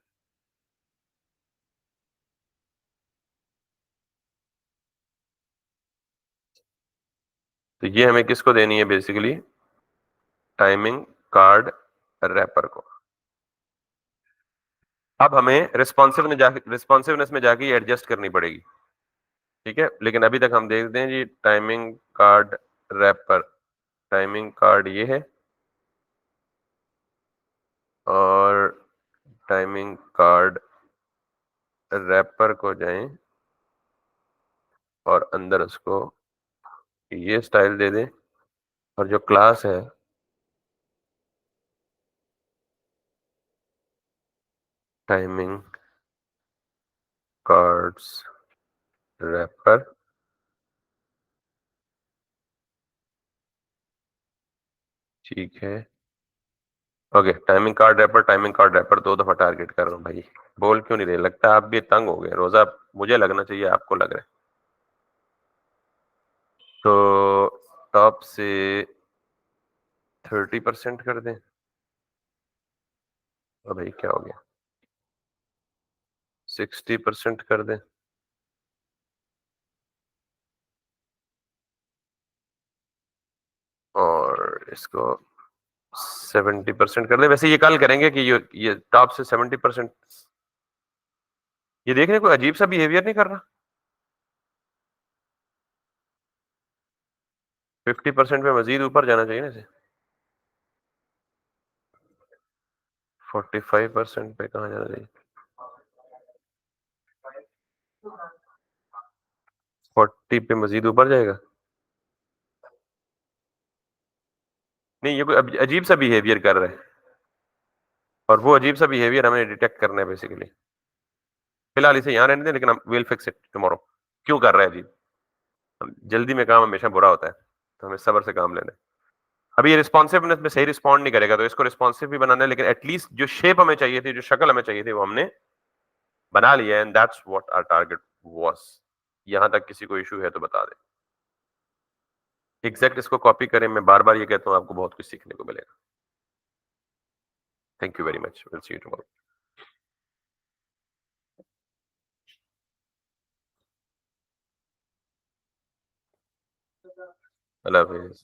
तो ये हमें किसको देनी है बेसिकली? टाइमिंग कार्ड रैपर को। अब हमें रिस्पॉन्सिवनेस में जाके एडजस्ट करनी पड़ेगी। ठीक है, लेकिन अभी तक हम देखते हैं जी timing card wrapper. Timing card ये है, और टाइमिंग कार्ड रैपर को जाएं और अंदर उसको ये स्टाइल दे दें और जो क्लास है टाइमिंग कार्ड्स रैपर, ठीक है। ओके, टाइमिंग कार्ड रैपर 2 दफा टारगेट कर रहा हूँ भाई। बोल क्यों नहीं रहे? लगता है आप भी तंग हो गए रोजा। मुझे लगना चाहिए, आपको लग रहा है। तो टॉप से 30% कर दें। ओ भाई क्या हो गया? 60% कर दें और इसको 70% कर दें। वैसे ये कल करेंगे कि ये टॉप से 70%। ये देखने कोई अजीब सा बिहेवियर नहीं कर रहा। 50% पे मजीद ऊपर जाना चाहिए ना इसे। 45% पे कहाँ जाना चाहिए? 40 पे मजीद ऊपर जाएगा। नहीं, ये कोई अजीब सा बिहेवियर कर रहा है और वो अजीब सा बिहेवियर हमें डिटेक्ट करना है बेसिकली। फिलहाल इसे यहाँ रहने दें, लेकिन हम विल फिक्स इट टुमारो। क्यों कर रहा है अजीब? जल्दी में काम हमेशा बुरा होता है, तो हमें सब्र से काम लेना है। अभी ये रिस्पॉन्सिवनेस में सही रिस्पॉन्ड नहीं करेगा, तो इसको रिस्पॉन्सिव भी बनाना है, लेकिन एटलीस्ट जो शेप हमें चाहिए थी, जो शक्ल हमें चाहिए थी, वो हमने बना लिया है। And that's what our target was. यहाँ तक किसी को इशू है तो बता दें। एग्जैक्ट इसको कॉपी करें। मैं बार बार ये कहता हूँ, आपको बहुत कुछ सीखने को मिलेगा। Thank you very much. Will see you tomorrow. Allah Hafiz.